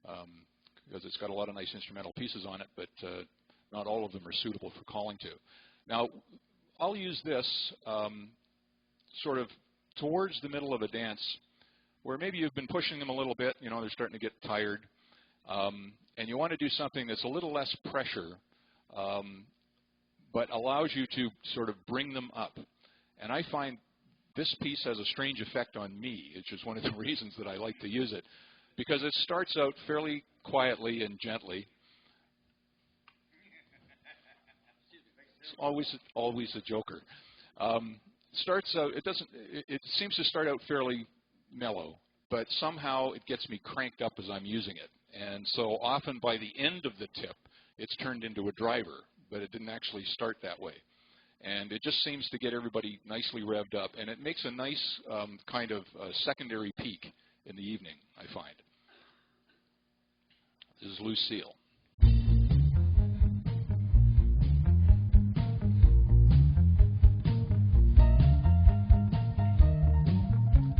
because it's got a lot of nice instrumental pieces on it, but not all of them are suitable for calling to. Now, I'll use this sort of towards the middle of a dance where maybe you've been pushing them a little bit, they're starting to get tired, and you want to do something that's a little less pressure, but allows you to sort of bring them up. And I find this piece has a strange effect on me, which is one of the reasons that I like to use it, because it starts out fairly quietly and gently. Always a joker. Starts out. It seems to start out fairly mellow, but somehow it gets me cranked up as I'm using it. And so often by the end of the tip, it's turned into a driver, but it didn't actually start that way. And it just seems to get everybody nicely revved up, and it makes a nice kind of secondary peak in the evening, I find. This is Lucille.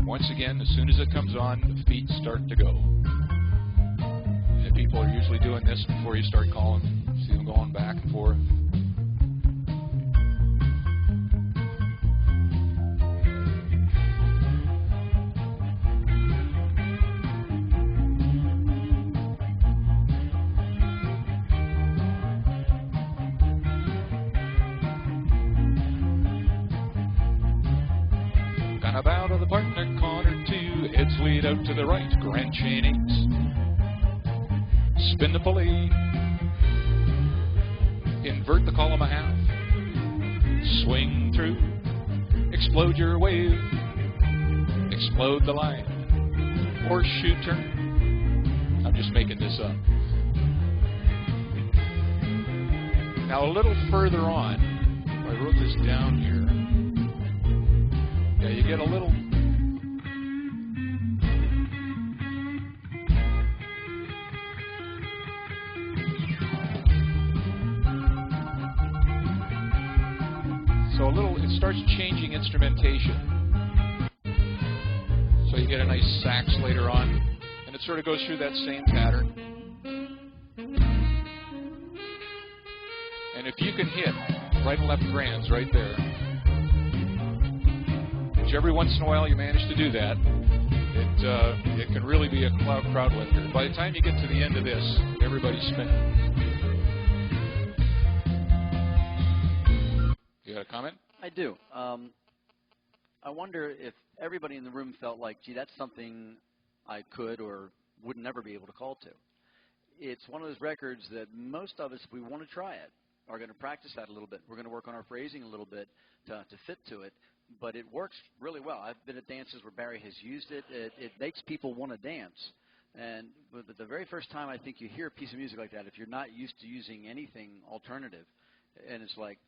Once again, as soon as it comes on, the feet start to go. And people are usually doing this before you start calling. See them going back and forth. Gonna bow to the partner, corner 2, heads lead out to the right, grand chain 8. Spin the pulley, invert the column a half, swing through, explode your wave, explode the line, horseshoe turn. I'm just making this up. Now a little further on, I wrote this down here. Yeah, you get a little. So a little, it starts changing instrumentation. So you get a nice sax later on, and it sort of goes through that same pattern. And if you can hit right and left grands right there, which every once in a while you manage to do that, it can really be a crowd lifter. By the time you get to the end of this, everybody's spinning. You got a comment? I do. I wonder if everybody in the room felt like, gee, that's something I could or would never be able to call to. It's one of those records that most of us, if we want to try it, are going to practice that a little bit. We're going to work on our phrasing a little bit to fit to it, but it works really well. I've been at dances where Barry has used it. It makes people want to dance. And the very first time I think you hear a piece of music like that, if you're not used to using anything alternative, and it's like,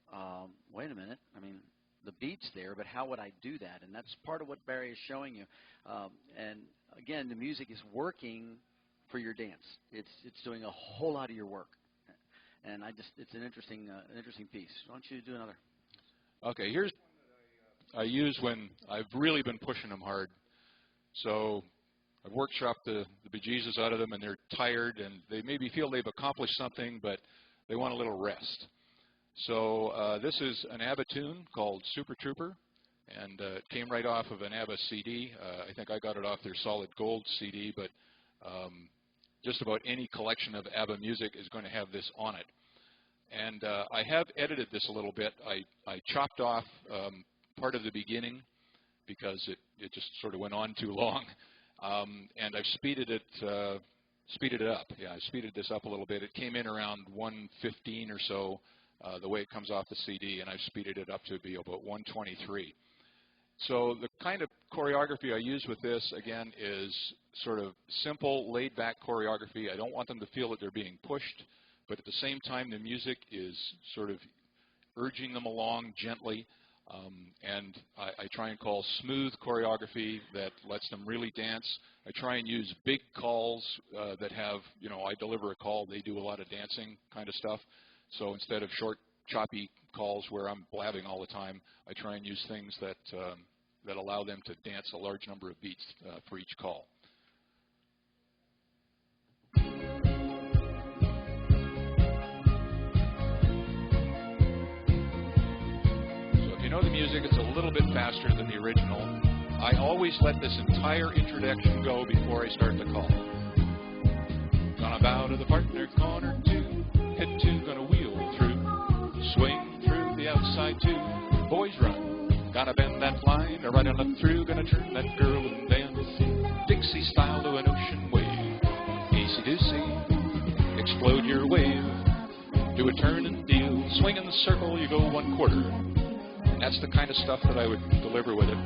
wait a minute, I mean, the beat's there, but how would I do that? And that's part of what Barry is showing you. And again, the music is working for your dance. It's doing a whole lot of your work. And it's an interesting piece. Why don't you do another? Okay, here's one that I use when I've really been pushing them hard. So I've workshopped the bejesus out of them, and they're tired, and they maybe feel they've accomplished something, but they want a little rest. So this is an ABBA tune called Super Trooper, and it came right off of an ABBA CD. I think I got it off their Solid Gold CD, but just about any collection of ABBA music is going to have this on it. And I have edited this a little bit. I chopped off part of the beginning because it just sort of went on too long. And I've speeded it up. Yeah, I speeded this up a little bit. It came in around 1:15 or so, the way it comes off the CD, and I've speeded it up to be about 1:23. So the kind of choreography I use with this, again, is sort of simple, laid-back choreography. I don't want them to feel that they're being pushed, but at the same time, the music is sort of urging them along gently. And I try and call smooth choreography that lets them really dance. I try and use big calls that have, I deliver a call, they do a lot of dancing kind of stuff. So instead of short, choppy calls where I'm blabbing all the time, I try and use things that allow them to dance a large number of beats for each call. You know the music, it's a little bit faster than the original. I always let this entire introduction go before I start the call. Gonna bow to the partner, corner 2, head 2, gonna wheel through, swing through the outside 2, boys run, gonna bend that line, right on up through, gonna turn that girl and dance, Dixie style to an ocean wave, easy-doosy, explode your wave, do a turn and deal, swing in the circle, you go 1/4. That's the kind of stuff that I would deliver with it.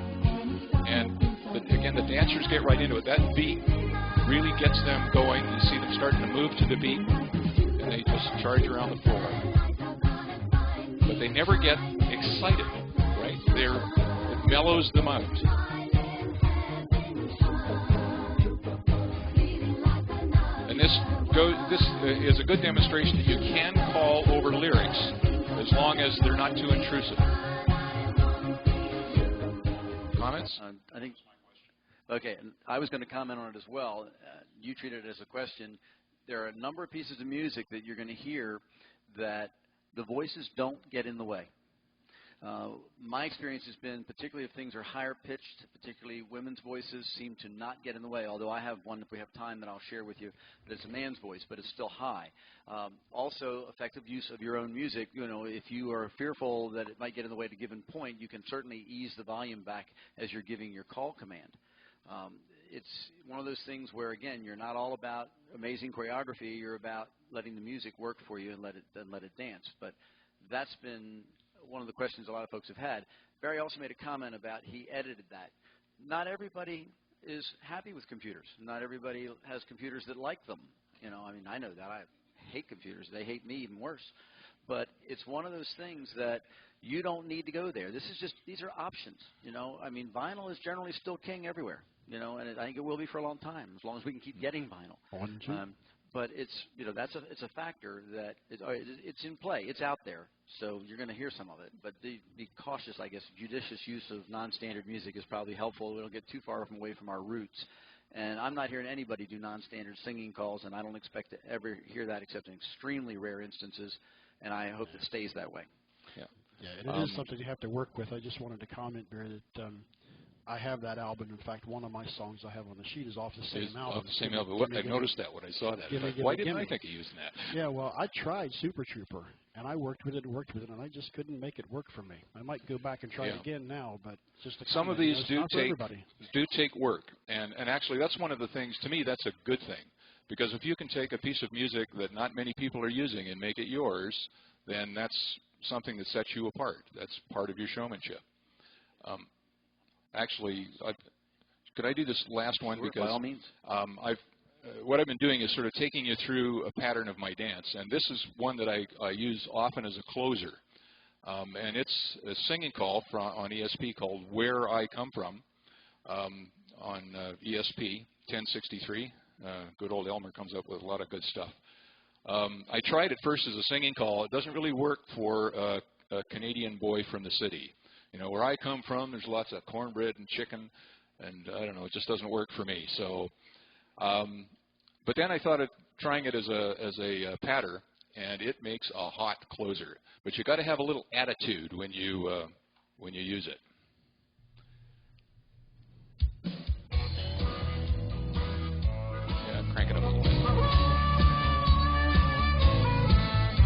And again, the dancers get right into it. That beat really gets them going. You see them starting to move to the beat, and they just charge around the floor. But they never get excited, right? It mellows them out. And this is a good demonstration that you can call over lyrics as long as they're not too intrusive. Comments? I think. Okay, and I was going to comment on it as well. You treated it as a question. There are a number of pieces of music that you're going to hear that the voices don't get in the way. My experience has been, particularly if things are higher pitched, particularly women's voices seem to not get in the way, although I have one, if we have time, that I'll share with you, that it's a man's voice, but it's still high. Also, effective use of your own music. You know, if you are fearful that it might get in the way at a given point, you can certainly ease the volume back as you're giving your call command. It's one of those things where, again, you're not all about amazing choreography. You're about letting the music work for you and let it dance. But that's been one of the questions a lot of folks have had. Barry also made a comment about he edited that. Not everybody is happy with computers. Not everybody has computers that like them. You know, I mean, I know that. I hate computers. They hate me even worse. But it's one of those things that you don't need to go there. This is just, these are options. You know, I mean, vinyl is generally still king everywhere. You know, and I think it will be for a long time, as long as we can keep getting vinyl. But it's, you know, it's a factor that it's in play. It's out there, so you're going to hear some of it. But be cautious, I guess. Judicious use of non-standard music is probably helpful. We don't get too far away from our roots. And I'm not hearing anybody do non-standard singing calls, and I don't expect to ever hear that except in extremely rare instances. And I hope it stays that way. Yeah, and it is something you have to work with. I just wanted to comment, Barry, that I have that album. In fact, one of my songs I have on the sheet is off the same album. Off the same album. I noticed that when I saw that. Why didn't I think of using that? Yeah, well, I tried Super Trooper, and I worked with it, and I just couldn't make it work for me. I might go back and try it again now, but just some of these do take work, and actually that's one of the things, to me, that's a good thing. Because if you can take a piece of music that not many people are using and make it yours, then that's something that sets you apart. That's part of your showmanship. Actually, could I do this last one? Sure, because by all means. What I've been doing is sort of taking you through a pattern of my dance, and this is one that I use often as a closer. And it's a singing call on ESP called Where I Come From on ESP 1063. Good old Elmer comes up with a lot of good stuff. I tried it first as a singing call. It doesn't really work for a Canadian boy from the city. You know, where I come from, there's lots of cornbread and chicken, and I don't know, it just doesn't work for me. So, but then I thought of trying it as a patter, and it makes a hot closer. But you got to have a little attitude when you use it. Yeah, crank it up a little bit.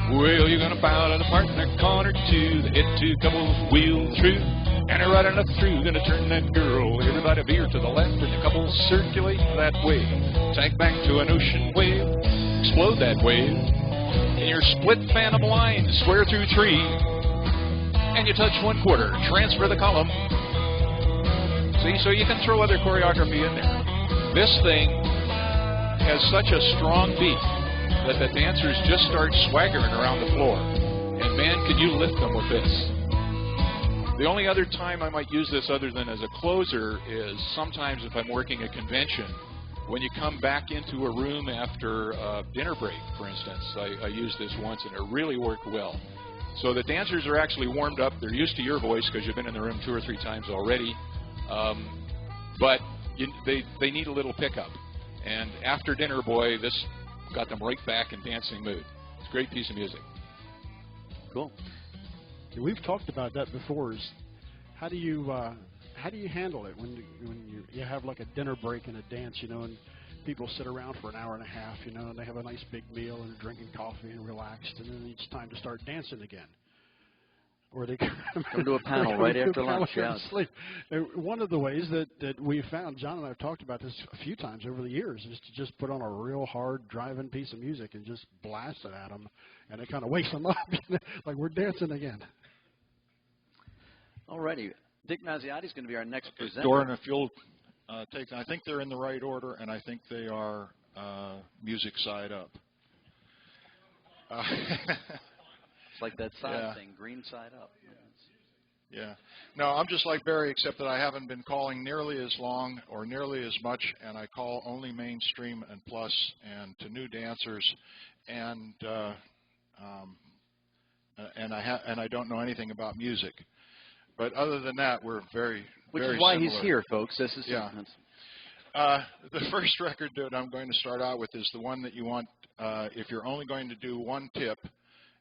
Well, you're gonna bow to the partner, corner two, the hit two couples wheel through, and right enough through, gonna turn that girl. Everybody veer to the left, and the couples circulate that way. Tank back to an ocean wave, explode that wave. In your split phantom line, square through three, and you touch 1/4, transfer the column. See, so you can throw other choreography in there. This thing has such a strong beat that the dancers just start swaggering around the floor. And man, can you lift them with this. The only other time I might use this other than as a closer is sometimes if I'm working a convention. When you come back into a room after a dinner break, for instance, I used this once and it really worked well. So the dancers are actually warmed up. They're used to your voice because you've been in the room 2 or 3 times already. But they need a little pickup. And after dinner, boy, this got them right back in dancing mood. It's a great piece of music. Cool. Yeah, we've talked about that before. Is how do you handle it when you have like a dinner break and a dance, you know, and people sit around for an hour and a half, you know, and they have a nice big meal and they're drinking coffee and relaxed, and then it's time to start dancing again. Or they come to a panel right after lunch. Yeah. Sleep. One of the ways that we found, John and I have talked about this a few times over the years, is to just put on a real hard driving piece of music and just blast it at them, and it kind of wakes them up, like we're dancing again. All righty. Dick Mazziotti is going to be our next presenter. Doren, if you'll take, I think they're in the right order, and I think they are music side up. It's like that side thing, green side up. Yeah. No, I'm just like Barry, except that I haven't been calling nearly as long or nearly as much, and I call only mainstream and plus and to new dancers, and I don't know anything about music. But other than that, we're very Which very is why similar. he's here, folks. This is the first record that I'm going to start out with is the one that you want if you're only going to do one tip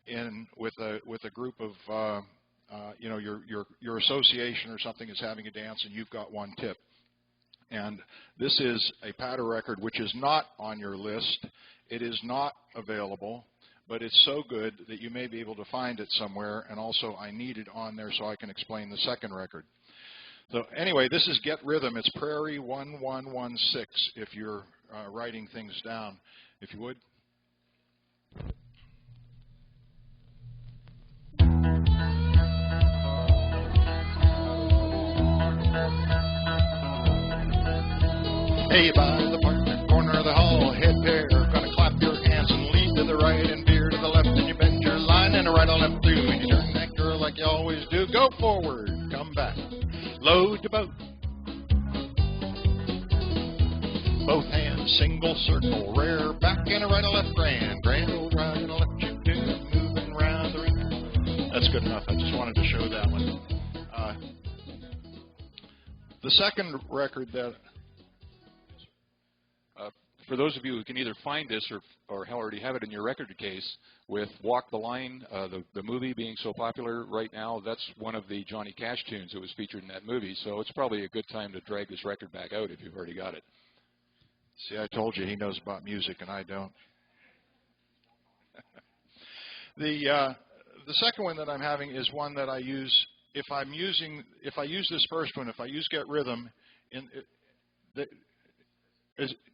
in with a group of you know, your association or something is having a dance and you've got one tip. And this is a patter record which is not on your list. It is not available, but it's so good that you may be able to find it somewhere. And also, I need it on there so I can explain the second record. So anyway, this is Get Rhythm. It's Prairie 1116 if you're writing things down, if you would. Hey, by the park, corner of the hall, head pair, gonna clap your hands and lean to the right and veer to the left, and you bend your line and a right on left through, and you turn that girl like you always do. Go forward, come back, load to boat. Both hands, single circle, rare, back and a right or left, grand, grand old right and a left, you do, moving round the ring. That's good enough. I just wanted to show that one. The second record that, for those of you who can either find this or already have it in your record case, with Walk the Line, the movie being so popular right now, that's one of the Johnny Cash tunes that was featured in that movie. So it's probably a good time to drag this record back out if you've already got it. See, I told you he knows about music and I don't. The second one that I'm having is one that I use if I use this first one, if I use Get Rhythm,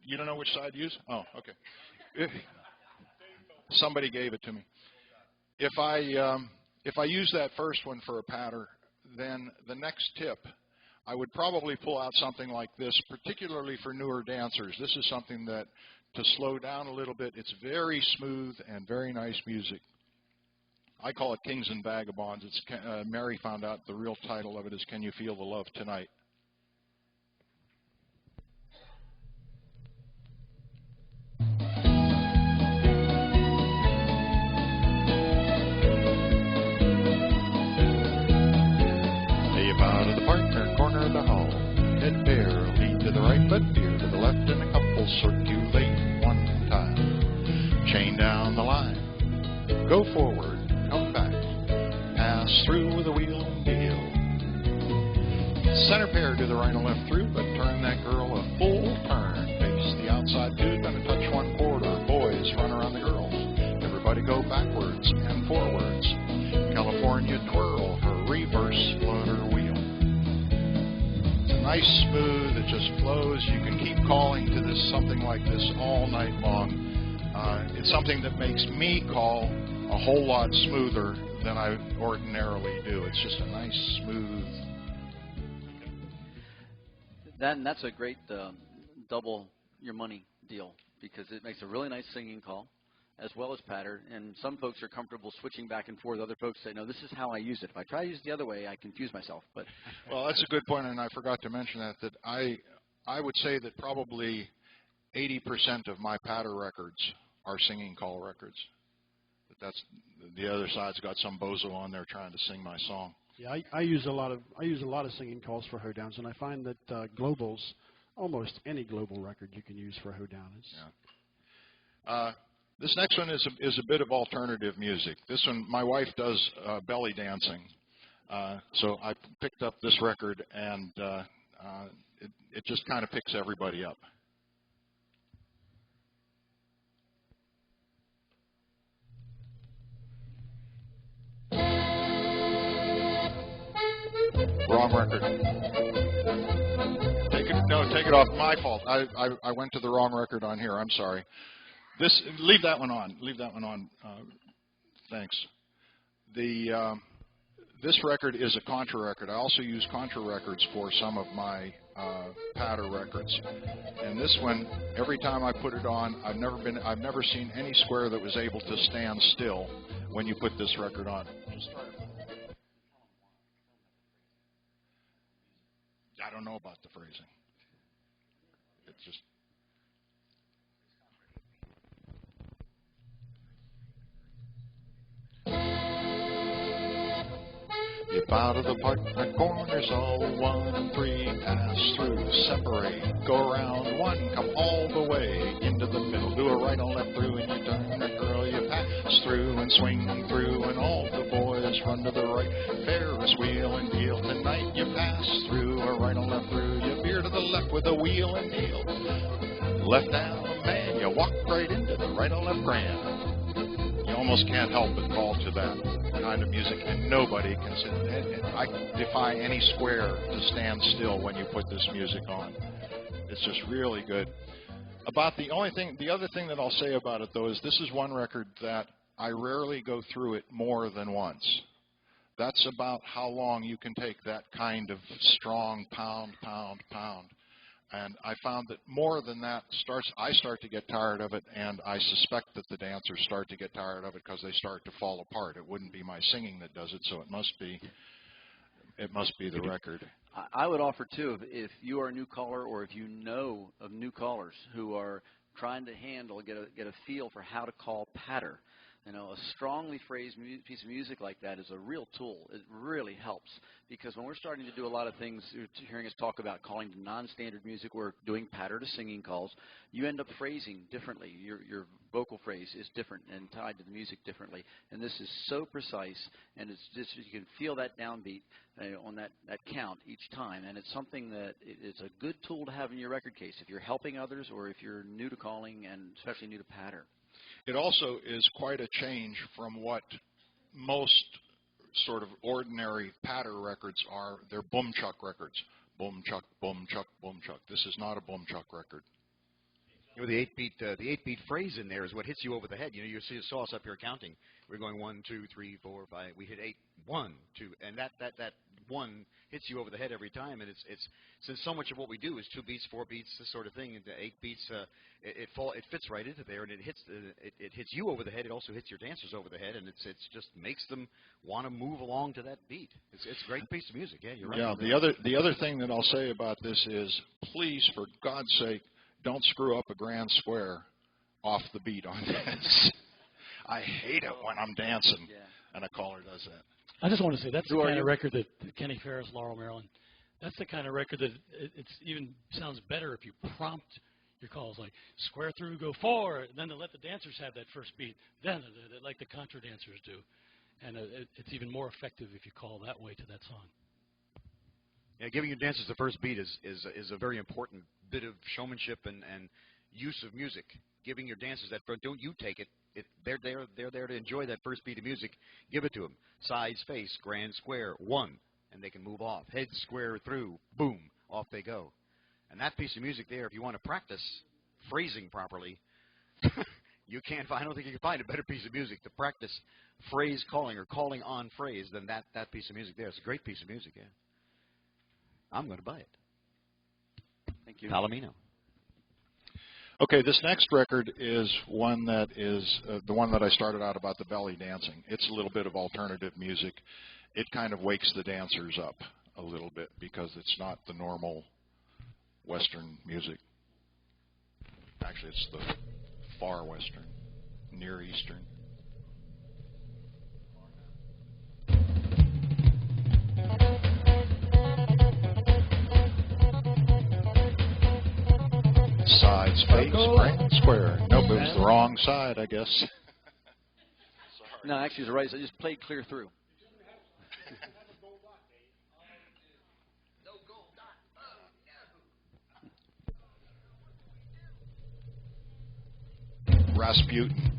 you don't know which side to use? Oh, okay. Somebody gave it to me. If I use that first one for a patter, then the next tip, I would probably pull out something like this, particularly for newer dancers. This is something that, to slow down a little bit, it's very smooth and very nice music. I call it Kings and Vagabonds. It's, Mary found out the real title of it is Can You Feel the Love Tonight? Out of the partner, corner of the hall, head pair, lead to the right, but veer to the left, and a couple circulate one time. Chain down the line, go forward, come back, pass through with a wheel and deal. Center pair to the right and left through, but turn that girl a full turn. Face the outside two, gonna touch one quarter. Boys, run around the girls. Everybody go backwards and forwards. California twirl, her reverse flutter wheel. Nice, smooth, it just flows. You can keep calling to this, something like this all night long. It's something that makes me call a whole lot smoother than I ordinarily do. It's just a nice, smooth. That's a great double your money deal, because it makes a really nice singing call as well as patter, and some folks are comfortable switching back and forth. Other folks say, no, this is how I use it. If I try to use it the other way, I confuse myself. But well, that's a good point, and I forgot to mention that I would say that probably 80% of my patter records are singing call records. That's the other side's got some bozo on there trying to sing my song. Yeah, I use a lot of singing calls for hoedowns, and I find that globals, almost any global record you can use for a hoedown. Yeah. This next one is a bit of alternative music. This one, my wife does belly dancing, so I picked up this record, and it just kind of picks everybody up. Wrong record. Take it off. My fault. I went to the wrong record on here. I'm sorry. Leave that one on. Leave that one on. Thanks. This record is a contra record. I also use contra records for some of my patter records. And this one, every time I put it on, I've never seen any square that was able to stand still when you put this record on. I don't know about the phrasing. It's just. If out of the park, the corners all 1 and 3, pass through, separate, go around 1, come all the way into the middle, do a right and left through, and you turn that girl, you pass through and swing through, and all the boys left, run to the right. Ferris wheel and deal. Tonight you pass through a right and left through. You veer to the left with a wheel and deal. Left down a man, you walk right into the right and left grand. You almost can't help but call to that kind of music, and nobody can sit. And I defy any square to stand still when you put this music on. It's just really good. About the other thing that I'll say about it though is this is one record that I rarely go through it more than once. That's about how long you can take that kind of strong pound, pound, pound. And I found that more than that, I start to get tired of it, and I suspect that the dancers start to get tired of it because they start to fall apart. It wouldn't be my singing that does it, so it must be the record. I would offer, too, if you are a new caller or if you know of new callers who are trying to get a feel for how to call patter, you know, a strongly phrased piece of music like that is a real tool. It really helps because when we're starting to do a lot of things, you're hearing us talk about calling to non-standard music or doing patter to singing calls, you end up phrasing differently. Your vocal phrase is different and tied to the music differently. And this is so precise, and it's just you can feel that downbeat on that count each time. And it's something that it's a good tool to have in your record case if you're helping others or if you're new to calling and especially new to patter. It also is quite a change from what most sort of ordinary patter records are. They're boom chuck records. Boom chuck, boom chuck, boom chuck. This is not a boom chuck record. You know, the 8-beat phrase in there is what hits you over the head. You know, you saw us up here counting. We're going 1, 2, 3, 4, 5. We hit 8, 1, 2, and that 1 hits you over the head every time. And it's since so much of what we do is 2 beats, 4 beats, this sort of thing. And the 8 beats, it fits right into there, and it hits you over the head. It also hits your dancers over the head, and it's just makes them want to move along to that beat. It's a great piece of music. Yeah, you're right. Yeah. The other thing that I'll say about this is, please, for God's sake, don't screw up a grand square off the beat on this. I hate it when I'm dancing and a caller does that. I just want to say that's the kind of record that Kenny Ferris, Laurel, Maryland, that's the kind of record that it even sounds better if you prompt your calls, like square through, go 4, and then to let the dancers have that first beat, then like the contra dancers do. And it's even more effective if you call that way to that song. Yeah, giving your dancers the first beat is a very important bit of showmanship and use of music. Giving your dancers that first, don't you take it. They're there to enjoy that first beat of music. Give it to them. Sides, face, grand square, 1, and they can move off. Head square through, boom, off they go. And that piece of music there, if you want to practice phrasing properly, I don't think you can find a better piece of music to practice phrase calling or calling on phrase than that piece of music there. It's a great piece of music, yeah. I'm going to buy it. Thank you. Palomino. Okay, this next record is one that is the one that I started out about the belly dancing. It's a little bit of alternative music. It kind of wakes the dancers up a little bit because it's not the normal Western music. Actually, it's the far Western, Near Eastern. Side, space, grand square. Nope, it was the wrong side, I guess. No, actually, it's right. So I just played clear through. Rasputin,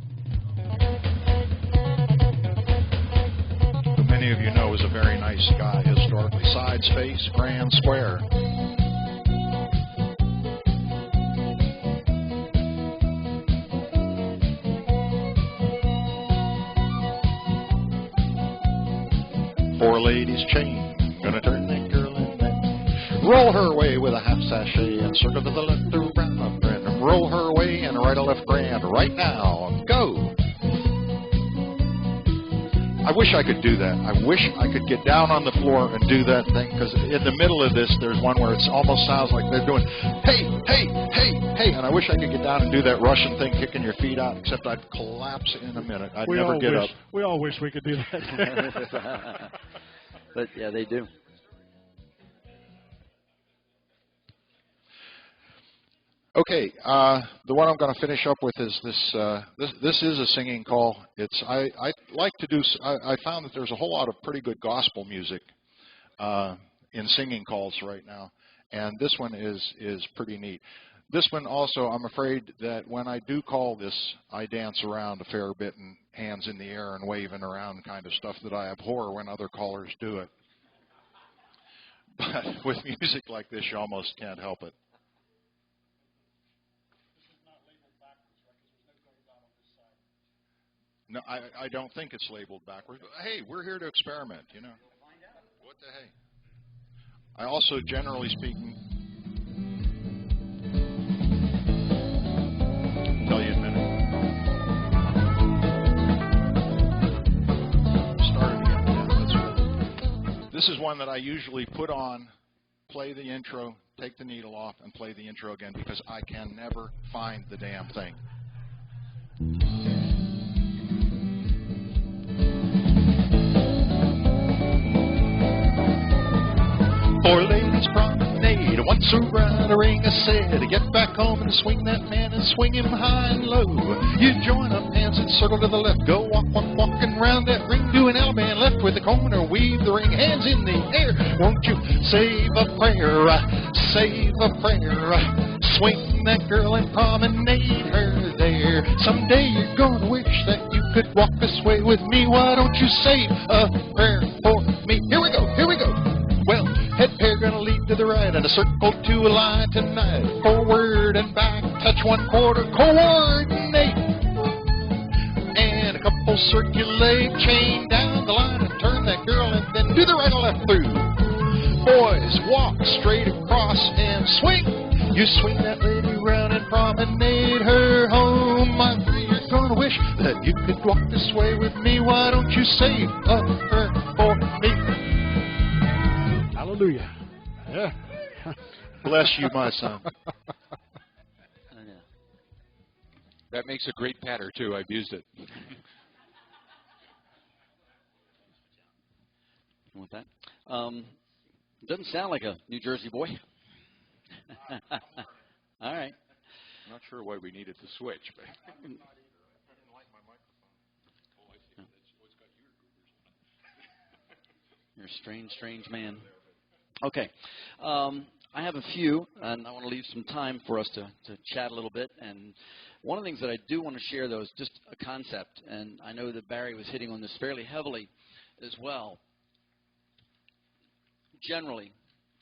who many of you know is a very nice guy historically. Side, space, grand square. Four ladies chain, gonna turn that girl in back. Roll her away with a half sachet and circle to the left to round up grand. Roll her away and right a left grand. Right now, go. I wish I could do that. I wish I could get down on the floor and do that thing, because in the middle of this, there's one where it almost sounds like they're doing, hey, hey, hey, hey, and I wish I could get down and do that Russian thing, kicking your feet out, except I'd collapse in a minute. I'd never get up. We all wish we could do that. But, yeah, they do. Okay, the one I'm going to finish up with is this. This is a singing call. I like to do. I found that there's a whole lot of pretty good gospel music in singing calls right now, and this one is pretty neat. This one also, I'm afraid that when I do call this, I dance around a fair bit and hands in the air and waving around kind of stuff that I abhor when other callers do it. But with music like this, you almost can't help it. No, I don't think it's labeled backwards. Hey, we're here to experiment, you know. What the hey? I also, generally speaking, tell you in a minute. Start it again. Yeah, that's right. This is one that I usually put on, play the intro, take the needle off, and play the intro again because I can never find the damn thing. Four ladies promenade, once around a ring, I said, get back home and swing that man and swing him high and low. You join up hands and circle to the left, go walking round that ring, do an Alabama left with the corner, weave the ring, hands in the air. Won't you save a prayer, swing that girl and promenade her there. Someday you're gonna wish that you could walk this way with me. Why don't you say a prayer for me? Here we go. Well, head pair gonna lead to the right and a circle to a line tonight. Forward and back, touch 1/4, coordinate. And a couple circulate, chain down the line and turn that girl and then do the right and left through. Boys, walk straight across and swing. You swing that lady round and promenade her home. I'm sure you're gonna wish that you could walk this way with me. Why don't you say a prayer for me? Hallelujah. Yeah. Bless you, my son. That makes a great patter, too. I've used it. You want that? Doesn't sound like a New Jersey boy. All right. I'm not sure why we needed to switch, but you're a strange man. Okay. I have a few, and I want to leave some time for us to chat a little bit. And one of the things that I do want to share, though, is just a concept. And I know that Barry was hitting on this fairly heavily as well. Generally,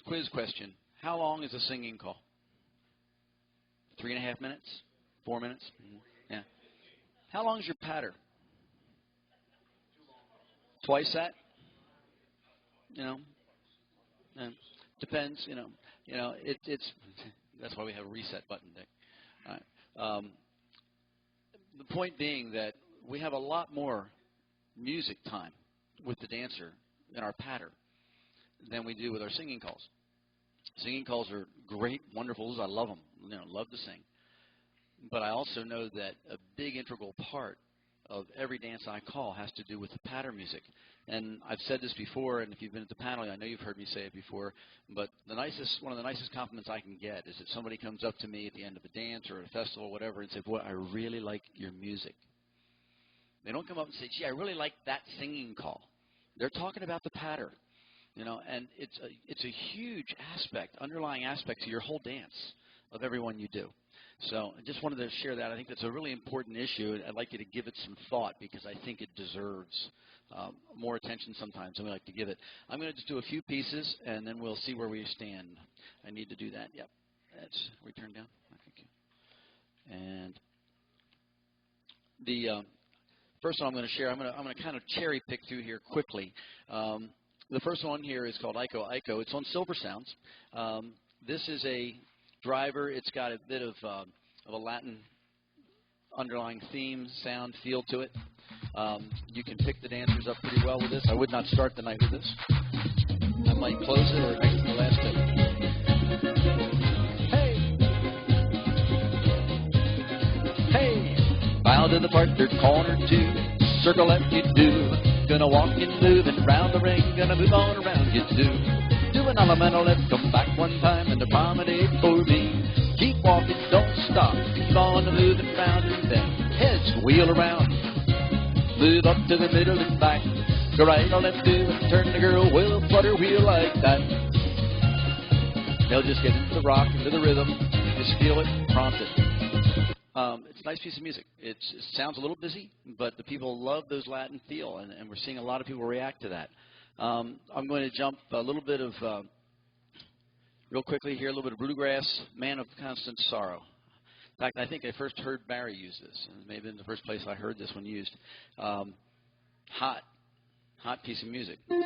quiz question, how long is a singing call? 3.5 minutes? 4 minutes? Yeah. How long is your patter? Twice that? You know? Depends, you know, it's that's why we have a reset button, Dick. All right. The point being that we have a lot more music time with the dancer in our patter than we do with our singing calls. Singing calls are great, wonderful. I love them. Love to sing. But I also know that a big integral part of every dance I call has to do with the patter music. And I've said this before, and if you've been at the panel, I know you've heard me say it before, but one of the nicest compliments I can get is if somebody comes up to me at the end of a dance or a festival or whatever and say, boy, I really like your music. They don't come up and say, gee, I really like that singing call. They're talking about the patter, and it's a huge aspect, underlying aspect to your whole dance of everyone you do. So I just wanted to share that. I think that's a really important issue. I'd like you to give it some thought because I think it deserves more attention sometimes than we like to give it. I'm going to just do a few pieces, and then we'll see where we stand. I need to do that. Yep. That's return down. Thank you. And the first one I'm going to share, I'm going to kind of cherry pick through here quickly. The first one here is called Iko Iko. It's on Silver Sounds. This is a driver. It's got a bit of a Latin underlying theme, sound, feel to it. You can pick the dancers up pretty well with this. I would not start the night with this. I might close it or make it the last bit. Hey! Bow to the partner, corner two. Circle left you do. Gonna walk and move and round the ring. Gonna move on around you do. Do an elemental left, come back one time and the promenade for me. Keep walking, don't wheel around, move up to the middle and back. Go right on left, do and turn the girl, will flutter wheel like that. They'll just get into the rock, into the rhythm, just feel it, prompt it. It's a nice piece of music. It sounds a little busy, but the people love those Latin feel, and we're seeing a lot of people react to that. I'm going to jump a little bit of, real quickly here, a little bit of bluegrass, Man of Constant Sorrow. In fact, I think I first heard Barry use this. It may have been the first place I heard this one used. Hot piece of music. But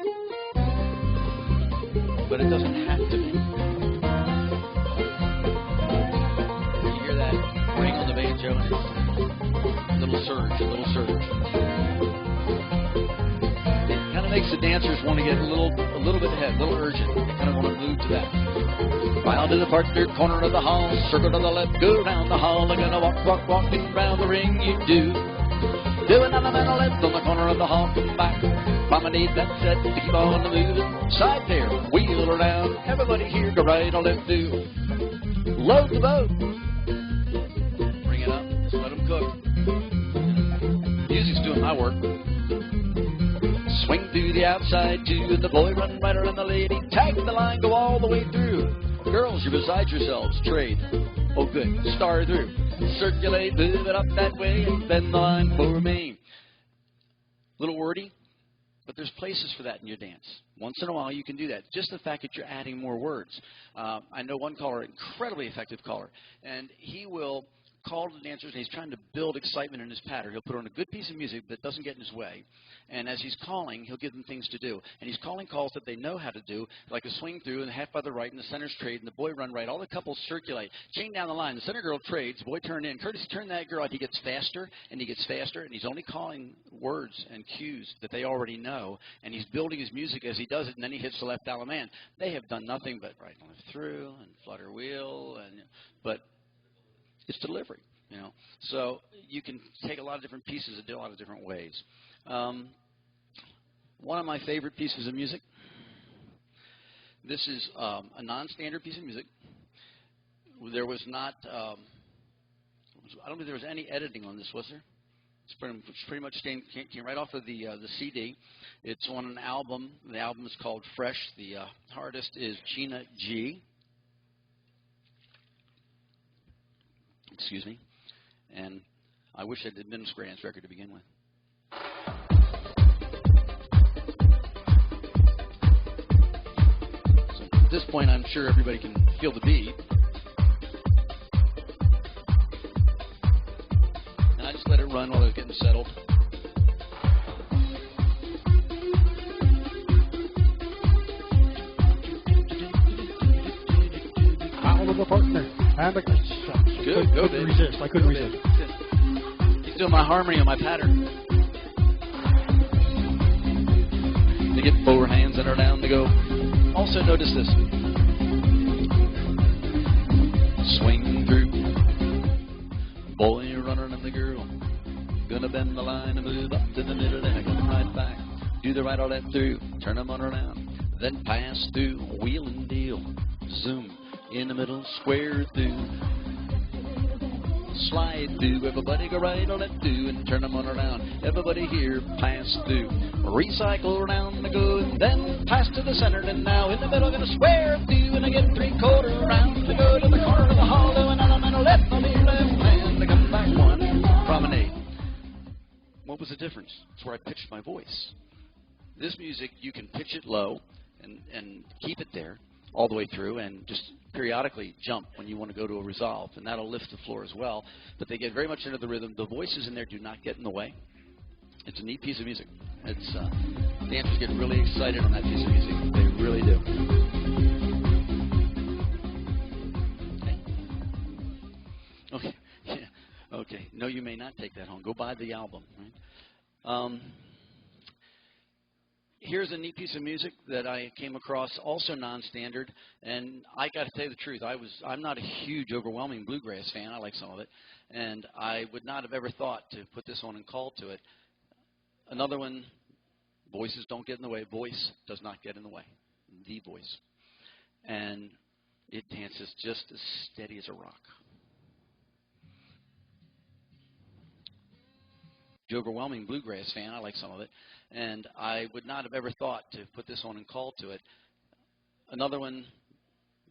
it doesn't have to be. You hear that ring on the banjo, and it's a little surge. It kind of makes the dancers want to get a little bit ahead, a little urgent. They kind of want to move to that. Round to the partner corner of the hall, circle to the left, go round the hall. They're gonna walking round the ring. You do. Do another man left on the corner of the hall, come back. Promenade that set to keep on the moving. Side there, wheel around. Everybody here, go right or left, do. Load the boat. Bring it up, just let them cook. Music's doing my work. Swing through the outside, too, and the boy run right around the lady. Tag the line, go all the way through. Girls, you're beside yourselves, trade. Oh, good, star through. Circulate, move it up that way, and bend the line for me. Little wordy, but there's places for that in your dance. Once in a while, you can do that. Just the fact that you're adding more words. I know one caller, incredibly effective caller, and he will call to the dancers, and he's trying to build excitement in his pattern. He'll put on a good piece of music that doesn't get in his way, and as he's calling, he'll give them things to do. And he's calling calls that they know how to do, like a swing through and a half by the right, and the center's trade, and the boy run right. All the couples circulate. Chain down the line. The center girl trades. Boy turn in. Courtesy turn that girl out. He gets faster, and he gets faster, and he's only calling words and cues that they already know, and he's building his music as he does it, and then he hits the left Alaman. They have done nothing but right and left through and flutter wheel, but it's delivery. You know, so you can take a lot of different pieces and do a lot of different ways. One of my favorite pieces of music. This is a non-standard piece of music. There was not. I don't think there was any editing on this, was there? It's pretty much came right off of the CD. It's on an album. The album is called Fresh. The artist is Gina G. Excuse me. And I wish it had been a Square Dance record to begin with. So at this point, I'm sure everybody can feel the beat. And I just let it run while I was getting settled. Out of the partner. And the Good, go, baby. I couldn't resist. He's doing my harmony on my pattern. They get forward hands that are down to go. Also notice this. Swing through. Boy, you're running and the girl. Gonna bend the line and move up to the middle and come right back. Do the right or left through. Turn them on around. Then pass through. Wheel and deal. Zoom. In the middle, square through. Slide through, everybody go right or left through and turn them on around. Everybody here, pass through. Recycle around the go and then pass to the center. And now in the middle, gonna square through and again 3/4 around to go to the corner of the hall. Do an element left on the left hand to come back one. Promenade. What was the difference? It's where I pitched my voice. This music, you can pitch it low and keep it there all the way through and just periodically jump when you want to go to a resolve, and that'll lift the floor as well. But they get very much into the rhythm. The voices in there do not get in the way. It's a neat piece of music. It's dancers get really excited on that piece of music. They really do. Okay. Yeah. Okay. No, you may not take that home. Go buy the album. Right? Here's a neat piece of music that I came across, also non-standard, and I got to tell you the truth. I'm not a huge, overwhelming bluegrass fan. I like some of it, and I would not have ever thought to put this on and call to it. Another one, voices don't get in the way. Voice does not get in the way. The voice. And it dances just as steady as a rock. overwhelming bluegrass fan. I like some of it. And I would not have ever thought to put this on and call to it. Another one,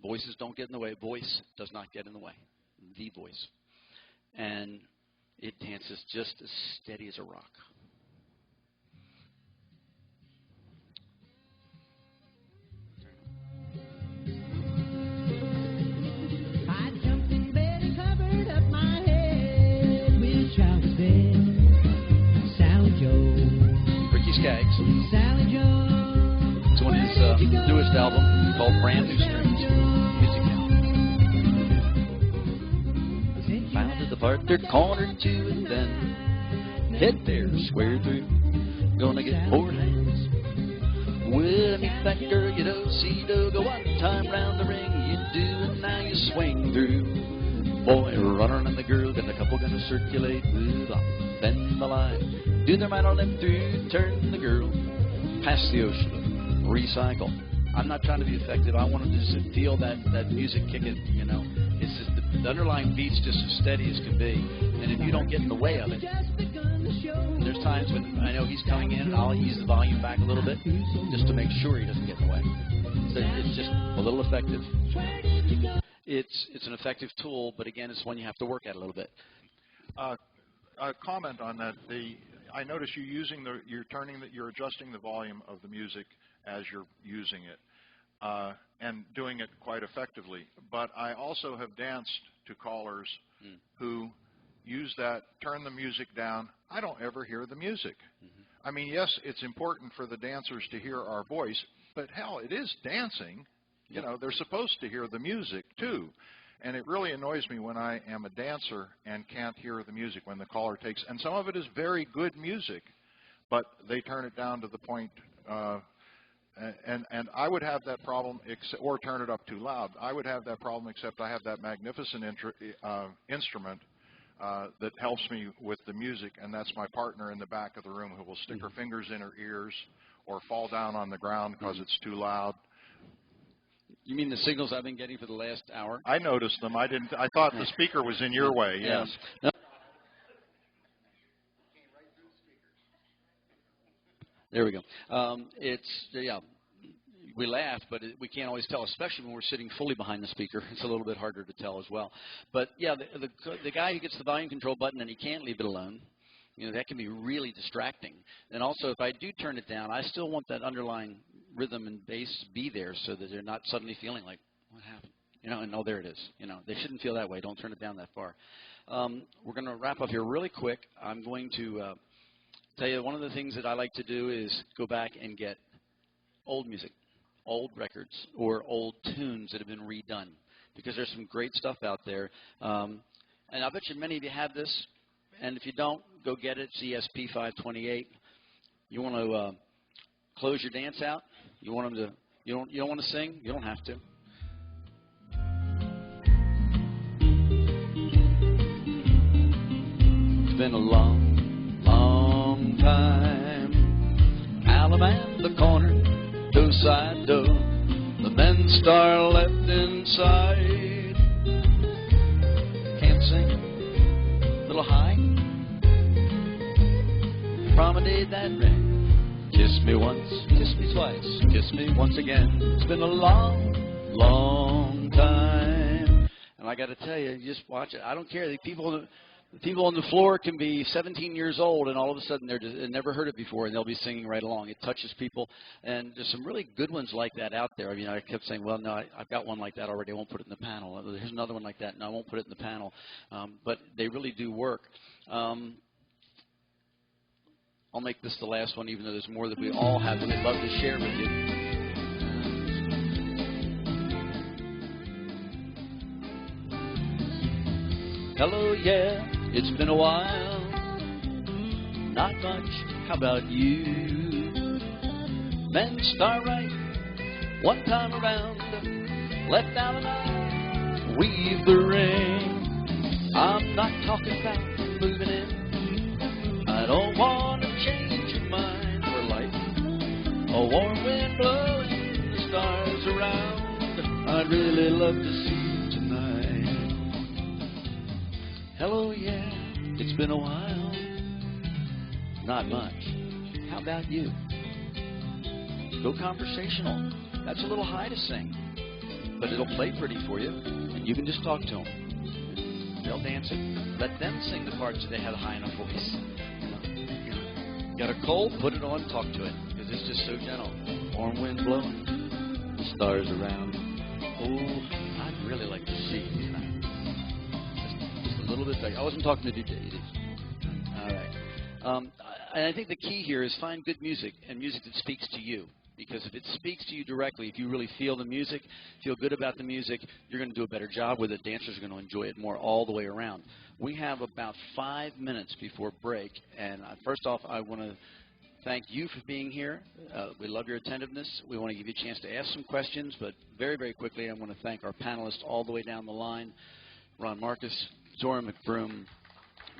voices don't get in the way. Voice does not get in the way. The voice. And it dances just as steady as a rock. I jumped in bed and covered up my head with Charlie's bed. Sally Joe. Ricky Skaggs. Sally Joe. It's on his newest album called Brand New Strings. Music now. Found the partner corner to and then head there square through. Gonna get 4 hands. Well, meet that girl you don't see, do go one time round the ring. You do and now you swing through. Boy, runner and the girl, got a couple gonna circulate. Bend the line, do their man on them through. Turn the girl past the ocean. Recycle. I'm not trying to be effective. I want them to just feel that music kicking, you know. It's just the underlying beat's just as steady as can be. And if you don't get in the way of it, there's times when I know he's coming in and I'll ease the volume back a little bit just to make sure he doesn't get in the way. So it's just a little effective. It's an effective tool, but again, it's one you have to work at a little bit. A comment on that. I notice you're adjusting the volume of the music as you're using it, and doing it quite effectively. But I also have danced to callers who use that, turn the music down. I don't ever hear the music. I mean, yes, it's important for the dancers to hear our voice, but hell, it is dancing. You know, they're supposed to hear the music too. And it really annoys me when I am a dancer and can't hear the music when the caller takes, and some of it is very good music, but they turn it down to the point, and I would have that problem, or turn it up too loud. I would have that problem, except I have that magnificent instrument that helps me with the music, and that's my partner in the back of the room who will stick her fingers in her ears or fall down on the ground because it's too loud. You mean the signals I've been getting for the last hour? I noticed them. I thought the speaker was in your way. Yes. No. There we go. We laugh, but we can't always tell, especially when we're sitting fully behind the speaker. It's a little bit harder to tell as well. But yeah, the guy who gets the volume control button and he can't leave it alone, you know, that can be really distracting. And also, if I do turn it down, I still want that underlying rhythm and bass to be there so that they're not suddenly feeling like, what happened? You know, and oh, there it is. You know, they shouldn't feel that way. Don't turn it down that far. We're going to wrap up here really quick. I'm going to tell you one of the things that I like to do is go back and get old music, old records, or old tunes that have been redone, because there's some great stuff out there. And I bet you many of you have this, and if you don't, go get it. It's ESP 528. You want to close your dance out? You want them to? You don't want to sing? You don't have to. It's been a long, long time. Alabama, the corner, do side do. The men star left inside. Can't sing. Little high. Promenade that ring. Kiss me once, kiss me twice, kiss me once again. It's been a long, long time. And I got to tell you, you just watch it. I don't care. The people on the floor can be 17 years old, and all of a sudden they've never heard it before, and they'll be singing right along. It touches people, and there's some really good ones like that out there. I mean, I kept saying, well, no, I've got one like that already. I won't put it in the panel. Here's another one like that. No, I won't put it in the panel. But they really do work. I'll make this the last one, even though there's more that we all have that we'd love to share with you. Hello, yeah, it's been a while. Not much, how about you? Men star right, one time around. Left out and out, weave the ring. I'm not talking about moving in. I don't want to change your mind for life. A warm wind blowing, the stars around. I'd really love to see you tonight. Hello, yeah, it's been a while. not much. How about you? Go conversational. That's a little high to sing, but it'll play pretty for you, and you can just talk to them. They'll dance it. Let them sing the parts that they have a high enough voice. Got a cold? Put it on, talk to it, because it's just so gentle. Warm wind blowing, stars around. Oh, I'd really like to see you tonight. Just a little bit. I wasn't talking to DJ. All right. And I think the key here is find good music and music that speaks to you. Because if it speaks to you directly, if you really feel the music, feel good about the music, you're going to do a better job with it. Dancers are going to enjoy it more all the way around. We have about 5 minutes before break. And first off, I want to thank you for being here. We love your attentiveness. We want to give you a chance to ask some questions. But very, very quickly, I want to thank our panelists all the way down the line. Ron Markus, Doren McBroom,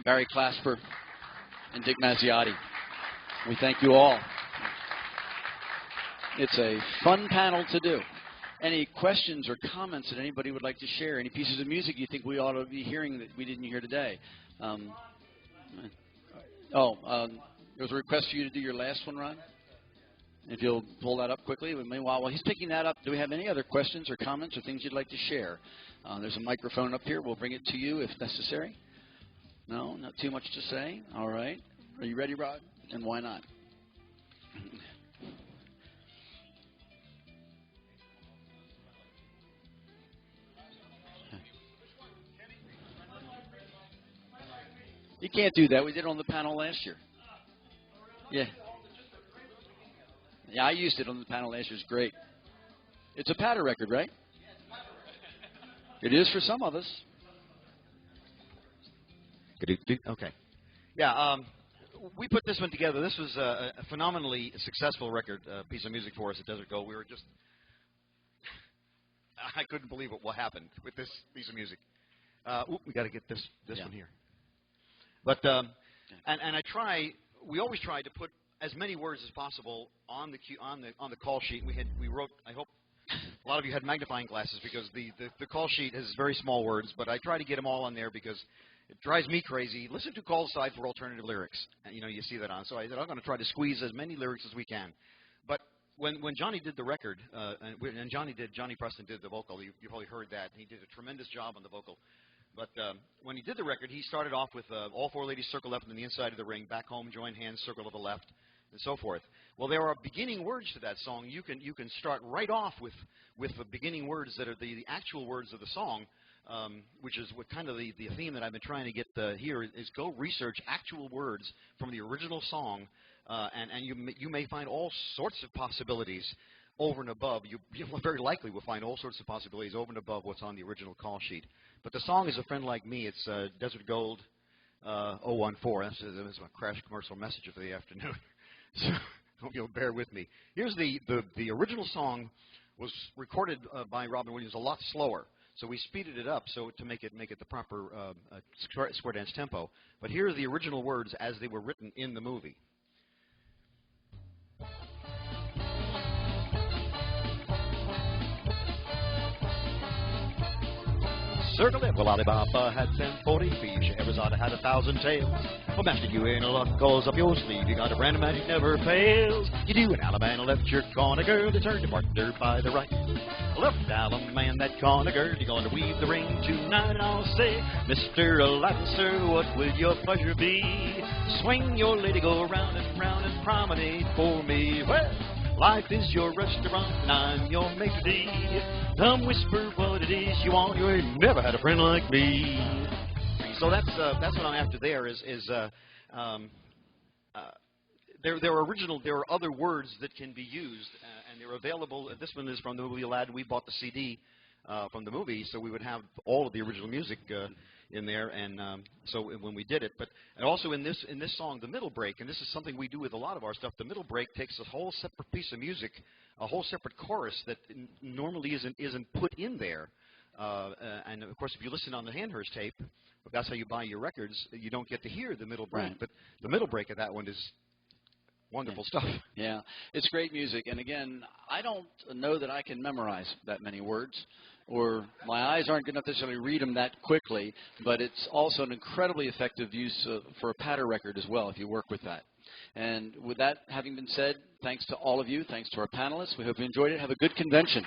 Barry Clasper, and Dick Mazziotti. We thank you all. It's a fun panel to do. Any questions or comments that anybody would like to share? Any pieces of music you think we ought to be hearing that we didn't hear today? There was a request for you to do your last one, Ron. If you'll pull that up quickly. Meanwhile, while he's picking that up, do we have any other questions or comments or things you'd like to share? There's a microphone up here. We'll bring it to you if necessary. No, not too much to say. All right. Are you ready, Rod? And why not? You can't do that. We did it on the panel last year. Yeah. Yeah, I used it on the panel last year. It's great. It's a patter record, right? It is for some of us. Okay. Yeah, we put this one together. This was a phenomenally successful record, piece of music for us at Desert Gold. We were just, I couldn't believe what happened with this piece of music. We got to get this one here. But and we always try to put as many words as possible on the call sheet. We wrote. I hope a lot of you had magnifying glasses because the call sheet has very small words. But I try to get them all on there because it drives me crazy. Listen to Call Side for alternative lyrics. And, you see that on. So I said I'm going to try to squeeze as many lyrics as we can. But when Johnny did the record, and Johnny Preston did the vocal. You probably heard that. He did a tremendous job on the vocal. But when he did the record, he started off with all four ladies circle left on the inside of the ring, back home, join hands, circle to the left, and so forth. Well, there are beginning words to that song. You can start right off with the beginning words that are the actual words of the song, which is what kind of the theme that I've been trying to get here is go research actual words from the original song, and you may find all sorts of possibilities over and above. You very likely will find all sorts of possibilities over and above what's on the original call sheet. But the song is A Friend Like Me. It's Desert Gold 014. That's my crash commercial message for the afternoon. So hope you'll bear with me. Here's the original song was recorded by Robin Williams a lot slower. So we speeded it up so to make it the proper square dance tempo. But here are the original words as they were written in the movie. Circle it. Well, Alibaba had sent 40 thieves. Scheherazade had 1,000 tales. Well, master, you ain't a luck calls up your sleeve. You got a brand of magic never fails. You do an Alabama left your corner girl. They turn to partner by the right. Left Alabama that corner girl. You're going to weave the ring tonight. And I'll say, Mr. Aladdin, sir, what would your pleasure be? Swing your lady, go round and promenade for me. Well, life is your restaurant, and I'm your maitre d'. Come whisper what it is you want. You ain't never had a friend like me. So that's what I'm after. There are other words that can be used, and they're available. This one is from the movie Aladdin. We bought the CD from the movie, so we would have all of the original music in there, and so when we did it. But and also in this song, the middle break, and this is something we do with a lot of our stuff. The middle break takes a whole separate piece of music, a whole separate chorus that normally isn't put in there. And of course, if you listen on the Handhurst tape, if that's how you buy your records, you don't get to hear the middle break. Right. But the middle break of that one is wonderful stuff. Yeah, it's great music. And again, I don't know that I can memorize that many words, or my eyes aren't good enough to necessarily read them that quickly, but it's also an incredibly effective use for a patter record as well if you work with that. And with that having been said, thanks to all of you. Thanks to our panelists. We hope you enjoyed it. Have a good convention.